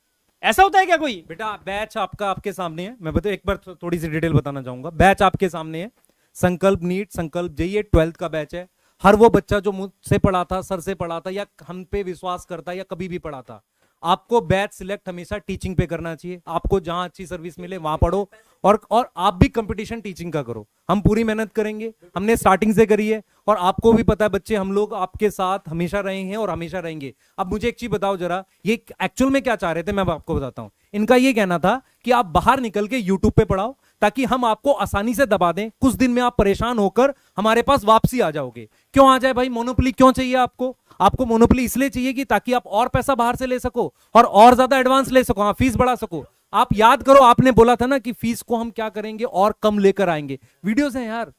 ऐसा होता है क्या कोई? बेटा बैच आपका आपके सामने है, मैं एक बार थोड़ी सी डिटेल बताना चाहूंगा। बैच आपके सामने है, संकल्प नीट, संकल्प जेईई 12th का बैच है। हर वो बच्चा जो मुझसे पढ़ा था, सर से पढ़ा था, या हम पे विश्वास करता या कभी भी पढ़ा था, आपको बैच सिलेक्ट हमेशा टीचिंग पे करना चाहिए। आपको जहां अच्छी सर्विस मिले वहां पढ़ो, और आप भी कंपटीशन टीचिंग का करो। हम पूरी मेहनत करेंगे, हमने स्टार्टिंग से करी है, और आपको भी पता है बच्चे, हम लोग आपके साथ हमेशा रहे हैं और हमेशा रहेंगे। अब मुझे एक चीज बताओ जरा, ये एक्चुअल में क्या चाह रहे थे मैं आपको बताता हूं। इनका ये कहना था कि आप बाहर निकल के यूट्यूब पे पढ़ाओ, ताकि हम आपको आसानी से दबा दें, कुछ दिन में आप परेशान होकर हमारे पास वापसी आ जाओगे। क्यों आ जाए भाई? मोनोपोली क्यों चाहिए आपको? आपको मोनोपोली इसलिए चाहिए कि ताकि आप और पैसा बाहर से ले सको और ज्यादा एडवांस ले सको, हाँ फीस बढ़ा सको। आप याद करो, आपने बोला था ना कि फीस को हम क्या करेंगे और कम लेकर आएंगे। वीडियोस हैं यार,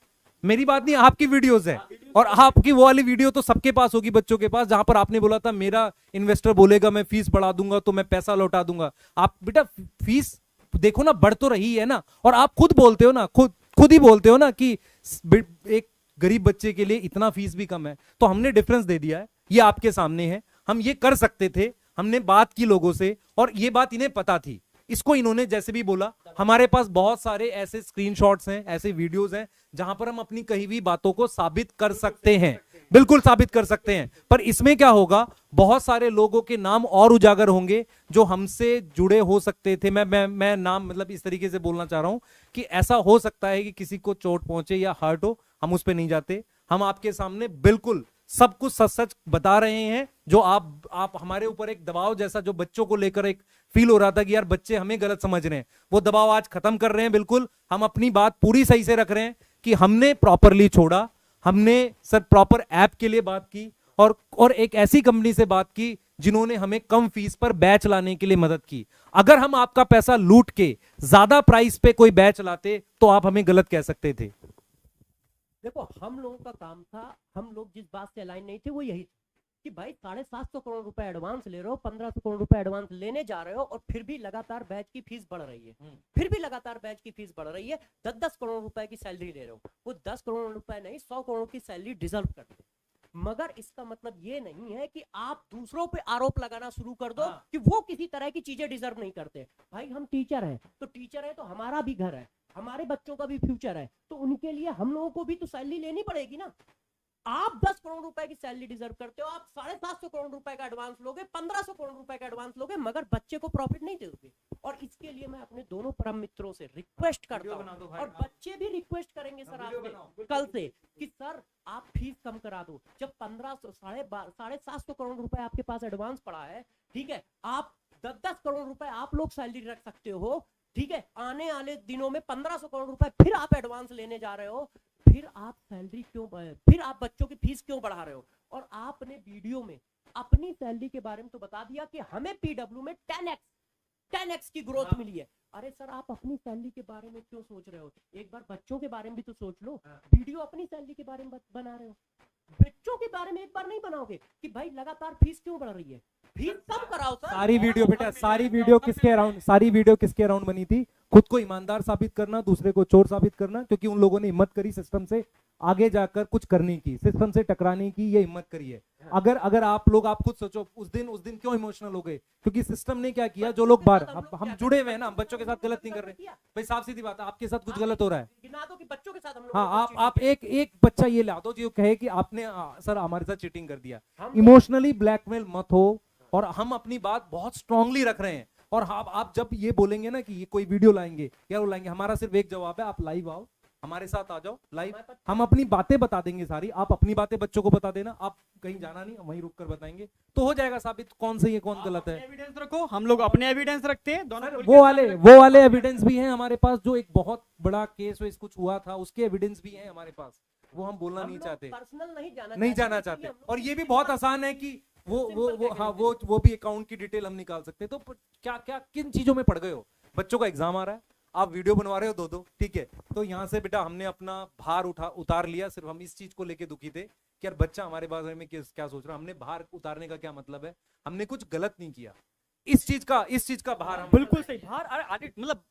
मेरी बात नहीं, आपकी वीडियोस है। और आपकी वो वाली वीडियो तो सबके पास होगी, बच्चों के पास, जहां पर आपने बोला था मेरा इन्वेस्टर बोलेगा मैं फीस बढ़ा दूंगा तो मैं पैसा लौटा दूंगा। आप बेटा फीस देखो ना, बढ़ तो रही है ना। और आप खुद बोलते हो ना, खुद ही बोलते हो ना कि एक गरीब बच्चे के लिए इतना फीस भी कम है। तो हमने डिफरेंस दे दिया है, ये आपके सामने है। हम ये कर सकते थे, हमने बात की लोगों से, और ये बात इन्हें पता थी। इसको इन्होंने जैसे भी बोला, हमारे पास बहुत सारे ऐसे स्क्रीनशॉट्स हैं, ऐसे वीडियोस हैं जहां पर हम अपनी कही हुई बातों को साबित कर सकते हैं, बिल्कुल साबित कर सकते हैं। पर इसमें क्या होगा, बहुत सारे लोगों के नाम और उजागर होंगे जो हमसे जुड़े हो सकते थे। मैं नाम मतलब इस तरीके से बोलना चाह रहा हूं कि ऐसा हो सकता है कि किसी को चोट पहुंचे या हर्ट हो, हम उस पर नहीं जाते। हम आपके सामने बिल्कुल सब कुछ सच सच बता रहे हैं। जो आप हमारे ऊपर एक दबाव जैसा जो बच्चों को लेकर एक फील हो रहा था कि यार बच्चे हमें गलत समझ रहे हैं, वो दबाव आज खत्म कर रहे हैं। बिल्कुल हम अपनी बात पूरी सही से रख रहे हैं कि हमने प्रॉपरली छोड़ा, हमने सर प्रॉपर ऐप के लिए बात की, और एक ऐसी कंपनी से बात की जिन्होंने हमें कम फीस पर बैच लाने के लिए मदद की। अगर हम आपका पैसा लूट के ज्यादा प्राइस पे कोई बैच लाते तो आप हमें गलत कह सकते थे। देखो हम लोगों का काम था, हम लोग जिस बात से अलाइन नहीं थे वो यही कि भाई 750 करोड़ रुपए एडवांस ले रहे हो, 1500 करोड़ रुपए एडवांस लेने जा रहे हो, और फिर भी लगातार बैच की फीस बढ़ रही है, फिर भी लगातार बैच की फीस बढ़ रही है। 10-10 करोड़ रुपए की सैलरी ले रहे हो, वो 10 करोड़ रुपए नहीं 100 करोड़ की सैलरी डिजर्व करते हैं। मगर इसका मतलब ये नहीं है कि आप दूसरों पे आरोप लगाना शुरू कर दो कि वो किसी तरह की चीजें डिजर्व नहीं करते। भाई हम टीचर हैं तो टीचर है, तो हमारा भी घर है, हमारे बच्चों का भी फ्यूचर है, तो उनके लिए हम लोगों को भी तो सैलरी लेनी पड़ेगी ना। आप 10 करोड़ रुपए की सैलरी डिजर्व करते हो, आप 750 करोड़ रुपए का एडवांस लोगे, 1500 करोड़ रुपए का एडवांस लोगे, मगर बच्चे को प्रॉफिट नहीं दोगे। और इसके लिए मैं अपने दोनों परम मित्रों से रिक्वेस्ट करता हूं, और बच्चे भी रिक्वेस्ट करेंगे सर आपसे कल से कि सर आप फीस कम करा दो। जब 750 करोड़ रुपए आपके पास एडवांस पड़ा है, ठीक है, आप 10-10 करोड़ रुपए आप लोग सैलरी रख सकते हो, ठीक है, आने वाले दिनों में 1500 करोड़ रुपए फिर आप एडवांस लेने जा रहे हो, फिर आप सैलरी क्यों, फिर आप बच्चों की फीस क्यों बढ़ा रहे हो? और आपने वीडियो में अपनी सैलरी के बारे में तो बता दिया कि हमें पीडब्ल्यू में 10x 10x की ग्रोथ मिली है। अरे सर आप अपनी सैलरी के बारे में क्यों सोच रहे हो? एक बार बच्चों के बारे में भी तो सोच लो। वीडियो अपनी सैलरी के बारे में बना रहे हो, बच्चों के बारे में एक बार नहीं बनाओगे कि भाई लगातार फीस क्यों बढ़ रही है, फीस कम कराओ सर। सारी वीडियो बेटा, सारी वीडियो किसके अराउंड बनी थी? खुद को ईमानदार साबित करना, दूसरे को चोर साबित करना, क्योंकि उन लोगों ने हिम्मत करी सिस्टम से आगे जाकर कुछ करने की, सिस्टम से टकराने की, ये हिम्मत करी है। अगर आप लोग, आप खुद सोचो उस दिन क्यों इमोशनल हो गए? क्योंकि सिस्टम ने क्या किया, जो लोग बाहर, हम जुड़े हुए हैं ना, हम बच्चों के साथ गलत नहीं कर रहे भाई, साफ सीधी बात है, आपके साथ कुछ गलत हो रहा है। गिना दो कि बच्चों के साथ हम लोग, हाँ, आप एक बच्चा ये ला दो जो कहे कि आपने सर हमारे साथ चीटिंग कर दिया। इमोशनली ब्लैकमेल मत हो, और हम अपनी बात बहुत स्ट्रांगली रख रहे हैं। और आप जब ये बोलेंगे ना कि ये कोई वीडियो लाएंगे या वो लाएंगे, हमारा सिर्फ एक जवाब है, आप लाइव आओ, हमारे साथ आ जाओ लाइव, हम अपनी बातें बता देंगे सारी। आप अपनी बातें बच्चों को बता देना, आप कहीं जाना नहीं, वहीं रुक कर बताएंगे तो हो जाएगा साबित कौन सही है कौन गलत है। एविडेंस रखो, हम लोग अपने एविडेंस रखते हैं दोनों। वो वाले एविडेंस भी हैं हमारे पास, जो एक बहुत बड़ा केस वेस कुछ हुआ था उसके एविडेंस भी हैं हमारे पास, वो हम बोलना नहीं चाहते, पर्सनल नहीं जाना चाहते। और ये भी बहुत आसान है कि वो भी अकाउंट की डिटेल हम निकाल सकते हैं। तो क्या किन चीजों में पड़ गए हो? बच्चों का एग्जाम आ रहा है, आप वीडियो बनवा रहे हो दो, ठीक है, तो यहाँ से बेटा हमने अपना भार उतार लिया। सिर्फ हम इस चीज को लेके दुखी थे कि यार बच्चा हमारे बारे में क्या सोच रहा है। हमने भार उतारने का क्या मतलब है, हमने कुछ गलत नहीं किया, इस चीज का भार हम, बिल्कुल सही भार, मतलब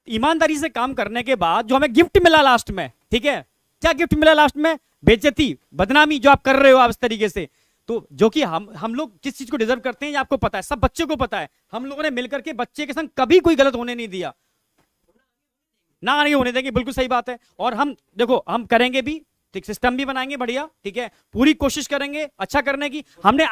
ईमानदारी से काम करने के बाद जो हमें गिफ्ट मिला लास्ट में, ठीक है, क्या गिफ्ट मिला लास्ट में? बेइज्जती, बदनामी जो आप कर रहे हो आप इस तरीके से। तो जो कि हम लोग किस चीज को डिजर्व करते हैं ये आपको पता है, सब बच्चे को पता है। हम लोगों ने मिलकर के बच्चे के संग कभी कोई गलत होने नहीं दिया, ना नहीं होने देंगे, बिल्कुल सही बात है। और हम देखो हम करेंगे भी, ठीक, सिस्टम भी बनाएंगे बढ़िया, ठीक है, पूरी कोशिश करेंगे अच्छा करने की। हमने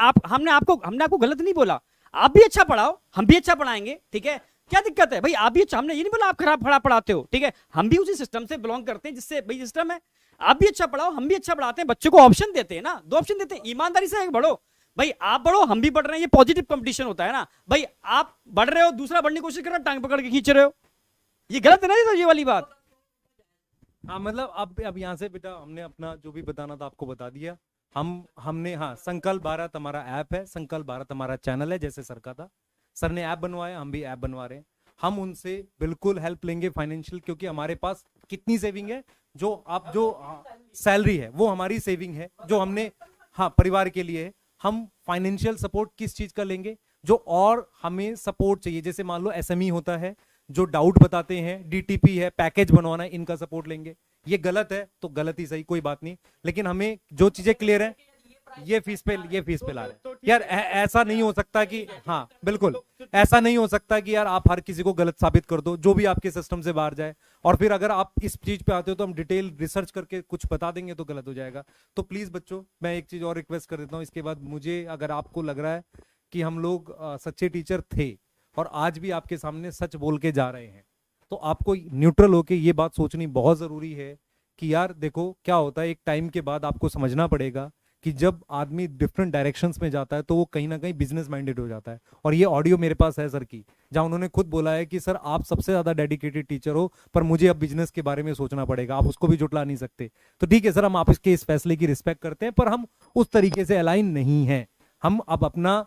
आपको गलत नहीं बोला, आप भी अच्छा पढ़ाओ, हम भी अच्छा पढ़ाएंगे, ठीक है, क्या दिक्कत है भाई? आप भी अच्छा, हमने ये नहीं बोला आप खराब पढ़ाते हो, ठीक है, हम भी उसी सिस्टम से बिलोंग करते हैं जिससे भाई सिस्टम है। आप भी अच्छा पढ़ाओ, हम भी अच्छा पढ़ाते हैं, बच्चों को ऑप्शन देते हैं ना, 2 ऑप्शन देते हैं, ईमानदारी से बढ़ो भाई, आप बढ़ो हम भी बढ़ रहे हैं, ये पॉजिटिव कंपटीशन होता है ना भाई। आप बढ़ रहे हो, दूसरा बढ़ने की कोशिश कर रहा है, टांग पकड़ के खींच रहे हो, ये गलत है ना ये वाली बात। हाँ, मतलब अब यहाँ से बेटा हमने अपना जो भी बताना था आपको बता दिया। हमने, हाँ, संकल्प भारत हमारा ऐप है, संकल्प भारत हमारा चैनल है, जैसे सर का था, सर ने ऐप बनवाया, हम भी ऐप बनवा रहे हैं। हम उनसे बिल्कुल हेल्प लेंगे फाइनेंशियल, क्योंकि हमारे पास कितनी सेविंग है, जो सैलरी है वो हमारी सेविंग है, जो हमने, हाँ, परिवार के लिए है। हम फाइनेंशियल सपोर्ट किस चीज का लेंगे, जो और हमें सपोर्ट चाहिए, जैसे मान लो एसएमई होता है, जो डाउट बताते हैं, डीटीपी है, पैकेज बनवाना है, इनका सपोर्ट लेंगे। ये गलत है तो गलत ही सही, कोई बात नहीं, लेकिन हमें जो चीजें क्लियर है, ये फीस पे ला रहे हैं यार। ऐसा नहीं हो सकता कि, हाँ बिल्कुल ऐसा नहीं हो सकता कि यार आप हर किसी को गलत साबित कर दो जो भी आपके सिस्टम से बाहर जाए, और फिर अगर आप इस चीज पे आते हो तो हम डिटेल रिसर्च करके कुछ बता देंगे तो गलत हो जाएगा। तो प्लीज बच्चों, मैं एक चीज और रिक्वेस्ट कर देता हूँ, इसके बाद मुझे, अगर आपको लग रहा है कि हम लोग सच्चे टीचर थे और आज भी आपके सामने सच बोल के जा रहे हैं, तो आपको न्यूट्रल होके ये बात सोचनी बहुत जरूरी है कि यार देखो क्या होता है, एक टाइम के बाद आपको समझना पड़ेगा कि जब आदमी डिफरेंट डायरेक्शंस में जाता है तो वो कहीं ना कहीं बिजनेस माइंडेड हो जाता है। और ये ऑडियो मेरे पास है सर की, जहां उन्होंने खुद बोला है कि सर आप सबसे ज्यादा डेडिकेटेड टीचर हो, पर मुझे अब बिजनेस के बारे में सोचना पड़ेगा, आप उसको भी जुटला नहीं सकते। तो ठीक है सर, हम आप इसके इस फैसले की रिस्पेक्ट करते हैं, पर हम उस तरीके से अलाइन नहीं है। हम अब अपना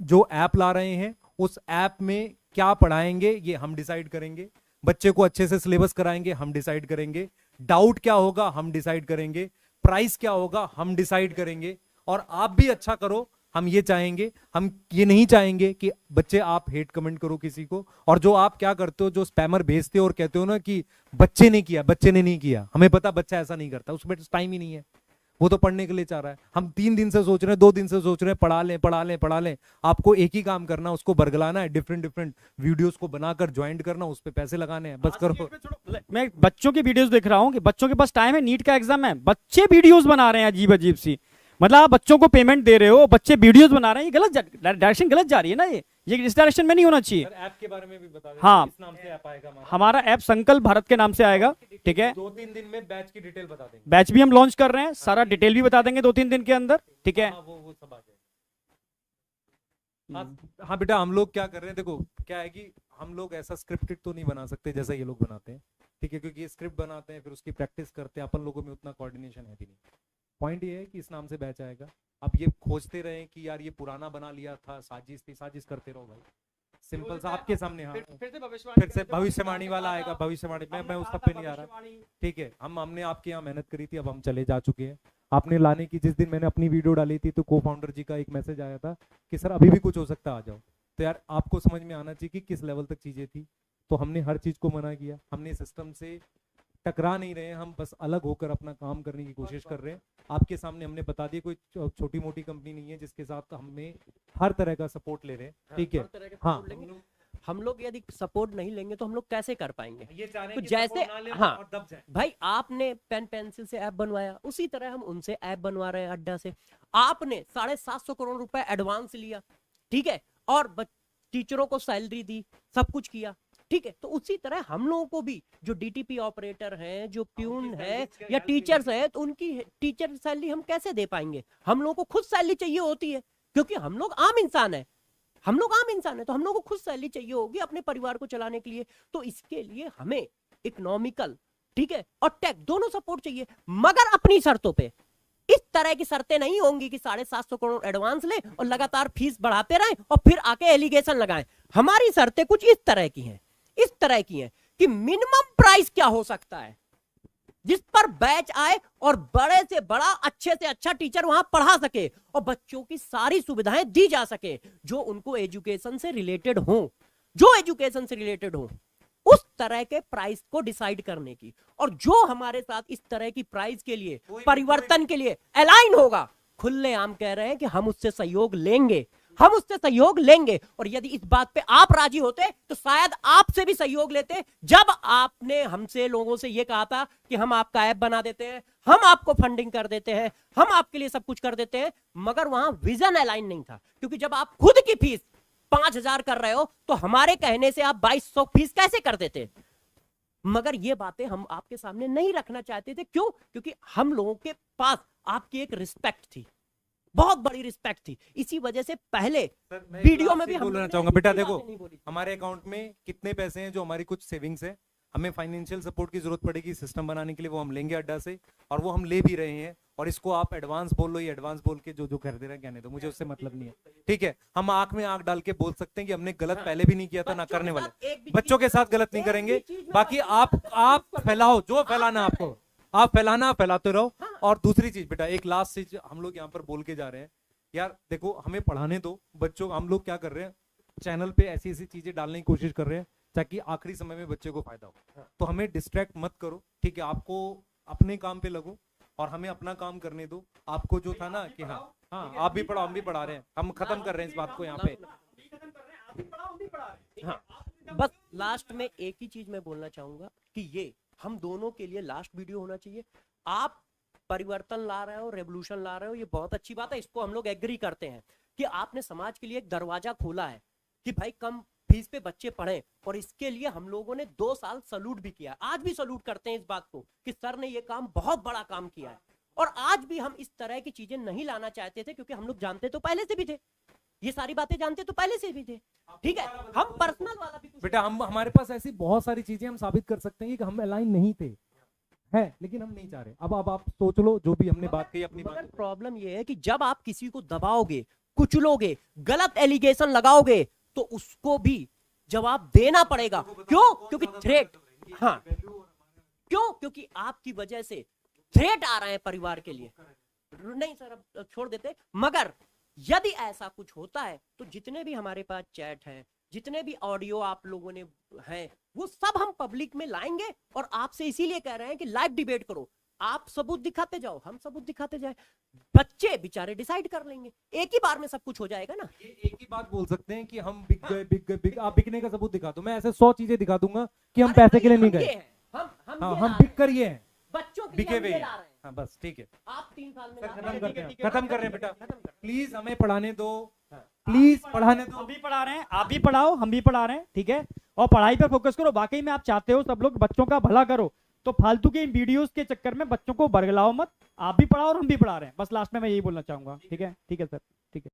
जो ऐप ला रहे हैं, उस ऐप में क्या पढ़ाएंगे ये हम डिसाइड करेंगे, बच्चे को अच्छे से सिलेबस कराएंगे हम डिसाइड करेंगे, डाउट क्या होगा हम डिसाइड करेंगे, प्राइस क्या होगा हम डिसाइड करेंगे, और आप भी अच्छा करो हम ये चाहेंगे। हम ये नहीं चाहेंगे कि बच्चे आप हेट कमेंट करो किसी को, और जो आप क्या करते हो, जो स्पैमर भेजते हो और कहते हो ना कि बच्चे ने किया, बच्चे ने नहीं किया, हमें पता बच्चा ऐसा नहीं करता, उसमें टाइम ही नहीं है, वो तो पढ़ने के लिए चाह रहा है। हम 3 दिन से सोच रहे हैं, 2 दिन से सोच रहे हैं, पढ़ा लें। आपको एक ही काम करना, उसको बरगलाना है, डिफरेंट वीडियोस को बनाकर ज्वाइंट करना, उस पे पैसे लगाने हैं, बस करो। मैं बच्चों के वीडियोस देख रहा हूँ कि बच्चों के पास टाइम है, नीट का एग्जाम है, बच्चे वीडियोस बना रहे हैं अजीब सी, मतलब आप बच्चों को पेमेंट दे रहे हो, बच्चे वीडियोस बना रहे हैं, ये गलत डायरेक्शन गलत जा रही है ना, ये इस डायरेक्शन में नहीं होना चाहिए। ऐप के बारे में भी बता दें, हाँ, किस नाम से ऐप आएगा हमारा ऐप संकल्प भारत के नाम से आएगा, ठीक है। 2-3 दिन में बैच की डिटेल बता देंगे, बैच भी हम लॉन्च कर रहे हैं, सारा डिटेल भी बता देंगे 2-3 दिन के अंदर, ठीक है। वो सब आ जाएगा। हाँ बेटा, हम लोग क्या कर रहे हैं, देखो क्या है कि हम लोग ऐसा स्क्रिप्टेड तो नहीं बना सकते जैसा ये लोग बनाते हैं, ठीक है, क्योंकि ये स्क्रिप्ट बनाते हैं फिर उसकी प्रैक्टिस करते हैं, अपन लोगों में उतना कोऑर्डिनेशन है भी नहीं। पॉइंट ये है कि इस नाम से बैच आएगा। अब ये खोजते रहे कि यार ये पुराना बना लिया था, साजिश थी, साजिश करते रहो भाई, सिंपल सा आपके सामने। हाँ, फिर से भविष्यवाणी, फिर से भविष्यवाणी वाला आएगा, भविष्यवाणी। मैं उस सब पे नहीं आ रहा। ठीक है, हमने आपके यहाँ मेहनत करी थी, अब हम चले जा चुके हैं। आपने लाने की, जिस दिन मैंने अपनी वीडियो डाली थी तो को फाउंडर जी का एक मैसेज आया था कि सर अभी भी कुछ हो सकता है, आ जाओ। तो यार आपको समझ में आना चाहिए कि किस लेवल तक चीजें थी। तो हमने हर चीज को मना किया, हमने सिस्टम से टकरा नहीं रहे हैं, हम बस अलग होकर अपना काम करने की कोशिश कर रहे हैं। आपके सामने हमने बता दिया, कोई छोटी मोटी कंपनी नहीं है जिसके साथ हमें हर तरह का सपोर्ट ले रहे हैं। ठीक है, हाँ, हम लोग यदि सपोर्ट नहीं लेंगे तो हम लोग कैसे कर पाएंगे? ये चाह रहे तो हैं कि जैसे support ना लें हाँ और दब जाएं। भाई, आपने पेन पेंसिल से ऐप बनवाया, उसी तरह हम उनसे ऐप बनवा रहे हैं अड्डा से। आपने 750 करोड़ रुपए एडवांस लिया, ठीक है, और टीचरों को सैलरी दी, सब कुछ किया, ठीक है। तो उसी तरह हम लोगों को भी, जो डीटीपी ऑपरेटर हैं, जो प्यून है या टीचर्स है, तो उनकी टीचर सैलरी हम कैसे दे पाएंगे? हम लोगों को खुद सैलरी चाहिए होती है, क्योंकि हम लोग आम इंसान है, हम लोग आम इंसान है, तो हम लोग को खुद सैलरी चाहिए होगी अपने परिवार को चलाने के लिए। तो इसके लिए हमें इकोनॉमिकल, ठीक है, और टेक दोनों सपोर्ट चाहिए, मगर अपनी शर्तों पे। इस तरह की शर्तें नहीं होंगी कि 750 करोड़ एडवांस ले और लगातार फीस बढ़ाते रहें और फिर आके एलिगेशन लगाएं। हमारी शर्तें कुछ इस तरह की हैं, इस तरह की हैं कि मिनिमम प्राइस क्या हो सकता है जिस पर बैच आए और बड़े से बड़ा, अच्छे से अच्छा टीचर वहां पढ़ा सके और बच्चों की सारी सुविधाएं दी जा सके जो उनको एजुकेशन से रिलेटेड हो, जो एजुकेशन से रिलेटेड हो, उस तरह के प्राइस को डिसाइड करने की। और जो हमारे साथ इस तरह की प्राइस के लिए, परिवर्तन के लिए अलाइन होगा, खुलेआम कह रहे हैं कि हम उससे सहयोग लेंगे, हम उससे सहयोग लेंगे। और यदि इस बात पे आप राजी होते तो शायद आपसे भी सहयोग लेते। जब आपने हमसे, लोगों से ये कहा था कि हम आपका ऐप बना देते हैं, हम आपको फंडिंग कर देते हैं, हम आपके लिए सब कुछ कर देते हैं, मगर वहां विजन अलाइन नहीं था। क्योंकि जब आप खुद की फीस 5,000 कर रहे हो तो हमारे कहने से आप 2,200 फीस कैसे कर देते? मगर ये बातें हम आपके सामने नहीं रखना चाहते थे। क्यों? क्योंकि हम लोगों के पास आपकी एक रिस्पेक्ट थी, बहुत बड़ी रिस्पेक्ट थी। इसी वजह से पहले वीडियो में भी हम बोलना चाहूंगा, बेटा देखो हमारे अकाउंट में कितने पैसे हैं, जो हमारी कुछ सेविंग्स है, हमें फाइनेंशियल सपोर्ट की जरूरत पड़ेगी सिस्टम बनाने के लिए, वो हम लेंगे अड्डा से, और वो हम ले भी रहे हैं। और इसको आप एडवांस बोल लो, ये एडवांस बोल के जो जो कर दे रहे हैं कहने दो, मुझे उससे मतलब नहीं है। ठीक है, हम आंख में आंख डाल के बोल सकते हैं कि हमने गलत पहले भी नहीं किया था, ना करने वाले। बच्चों के साथ गलत नहीं करेंगे। बाकी आप फैलाओ जो फैलाना आपको, आप फैलाना, फैलाते रहो। और दूसरी चीज बेटा, एक लास्ट चीज हम लोग यहाँ पर बोल के जा रहे हैं, यार देखो हमें पढ़ाने दो बच्चों। हम लोग क्या कर रहे हैं, चैनल पे ऐसी ऐसी चीजें डालने की कोशिश कर रहे हैं ताकि आखिरी समय में बच्चे को फायदा हो। तो हमें डिस्ट्रैक्ट मत करो, ठीक है, आपको अपने काम पे लगो और हमें अपना काम करने दो। आपको जो था ना कि हाँ आप भी पढ़ाओ, हम भी पढ़ा रहे हैं, हम खत्म कर रहे हैं इस बात को यहाँ पे। हाँ, बस लास्ट में एक ही चीज मैं बोलना चाहूंगा कि ये हम दोनों के लिए लास्ट वीडियो होना चाहिए। आप परिवर्तन ला रहे हो, रेवोल्यूशन ला रहे हो, ये बहुत अच्छी बात है, इसको हम लोग एग्री करते हैं कि आपने समाज के लिए एक दरवाजा खोला है कि भाई कम फीस पे बच्चे पढ़े। और इसके लिए हम लोगों ने 2 साल सलूट भी किया, आज भी सलूट करते हैं इस बात को कि सर ने ये काम, बहुत बड़ा काम किया है। और आज भी हम इस तरह की चीजें नहीं लाना चाहते थे, क्योंकि हम लोग जानते तो पहले से भी थे, ये सारी बातें जानते तो पहले से भी थे। ठीक है, हम पर्सनल वाला भी बेटा, हम हमारे पास ऐसी बहुत सारी चीजें हम साबित कर सकते हैं कि हम अलाइन नहीं थे, है, लेकिन हम नहीं चाह रहे। अब आप सोच लो, जो भी हमने बात कही अपनी बात। प्रॉब्लम ये है कि जब आप किसी को दबाओगे, कुचलोगे, गलत एलिगेशन लगाओगे, तो उसको भी जवाब देना पड़ेगा। क्यों? क्योंकि थ्रेट, हाँ, क्यों? क्योंकि आपकी वजह से थ्रेट आ रहे हैं परिवार के लिए। नहीं सर, अब छोड़ देते। मगर यदि ऐसा कुछ होता है तो जितने भी हमारे पास चैट है, जितने भी ऑडियो आप लोगों ने हैं, वो सब हम पब्लिक में लाएंगे। और आपसे इसीलिए कह रहे हैं कि लाइव डिबेट करो, आप सबूत दिखाते जाओ, हम सबूत दिखाते जाए, बच्चे बेचारे डिसाइड कर लेंगे, एक ही बार में सब कुछ हो जाएगा ना। ये एक ही बात बोल सकते हैं कि हम बिक गए, आप बिकने का सबूत दिखा दो। मैं ऐसे 100 चीजें दिखा दूंगा कि हम पैसे के लिए नहीं गए, हम बिक कर ये हैं, बच्चों के बिके लिए हुए हम ये ला रहे हैं। हाँ बस ठीक है, आप 3 साल में खत्म करते हैं, खत्म कर रहे हैं बेटा, प्लीज हमें पढ़ाने दो, प्लीज पढ़ाने दो। हम भी पढ़ा रहे हैं, आप भी पढ़ाओ, हम भी पढ़ा रहे हैं, ठीक है। और पढ़ाई पे फोकस करो। वाकई में आप चाहते हो सब लोग बच्चों का भला करो, तो फालतू के इन वीडियोस के चक्कर में बच्चों को बरगलाओ मत। आप भी पढ़ाओ और हम भी पढ़ा रहे हैं। बस लास्ट में मैं यही बोलना चाहूंगा। ठीक है, ठीक है सर, ठीक है।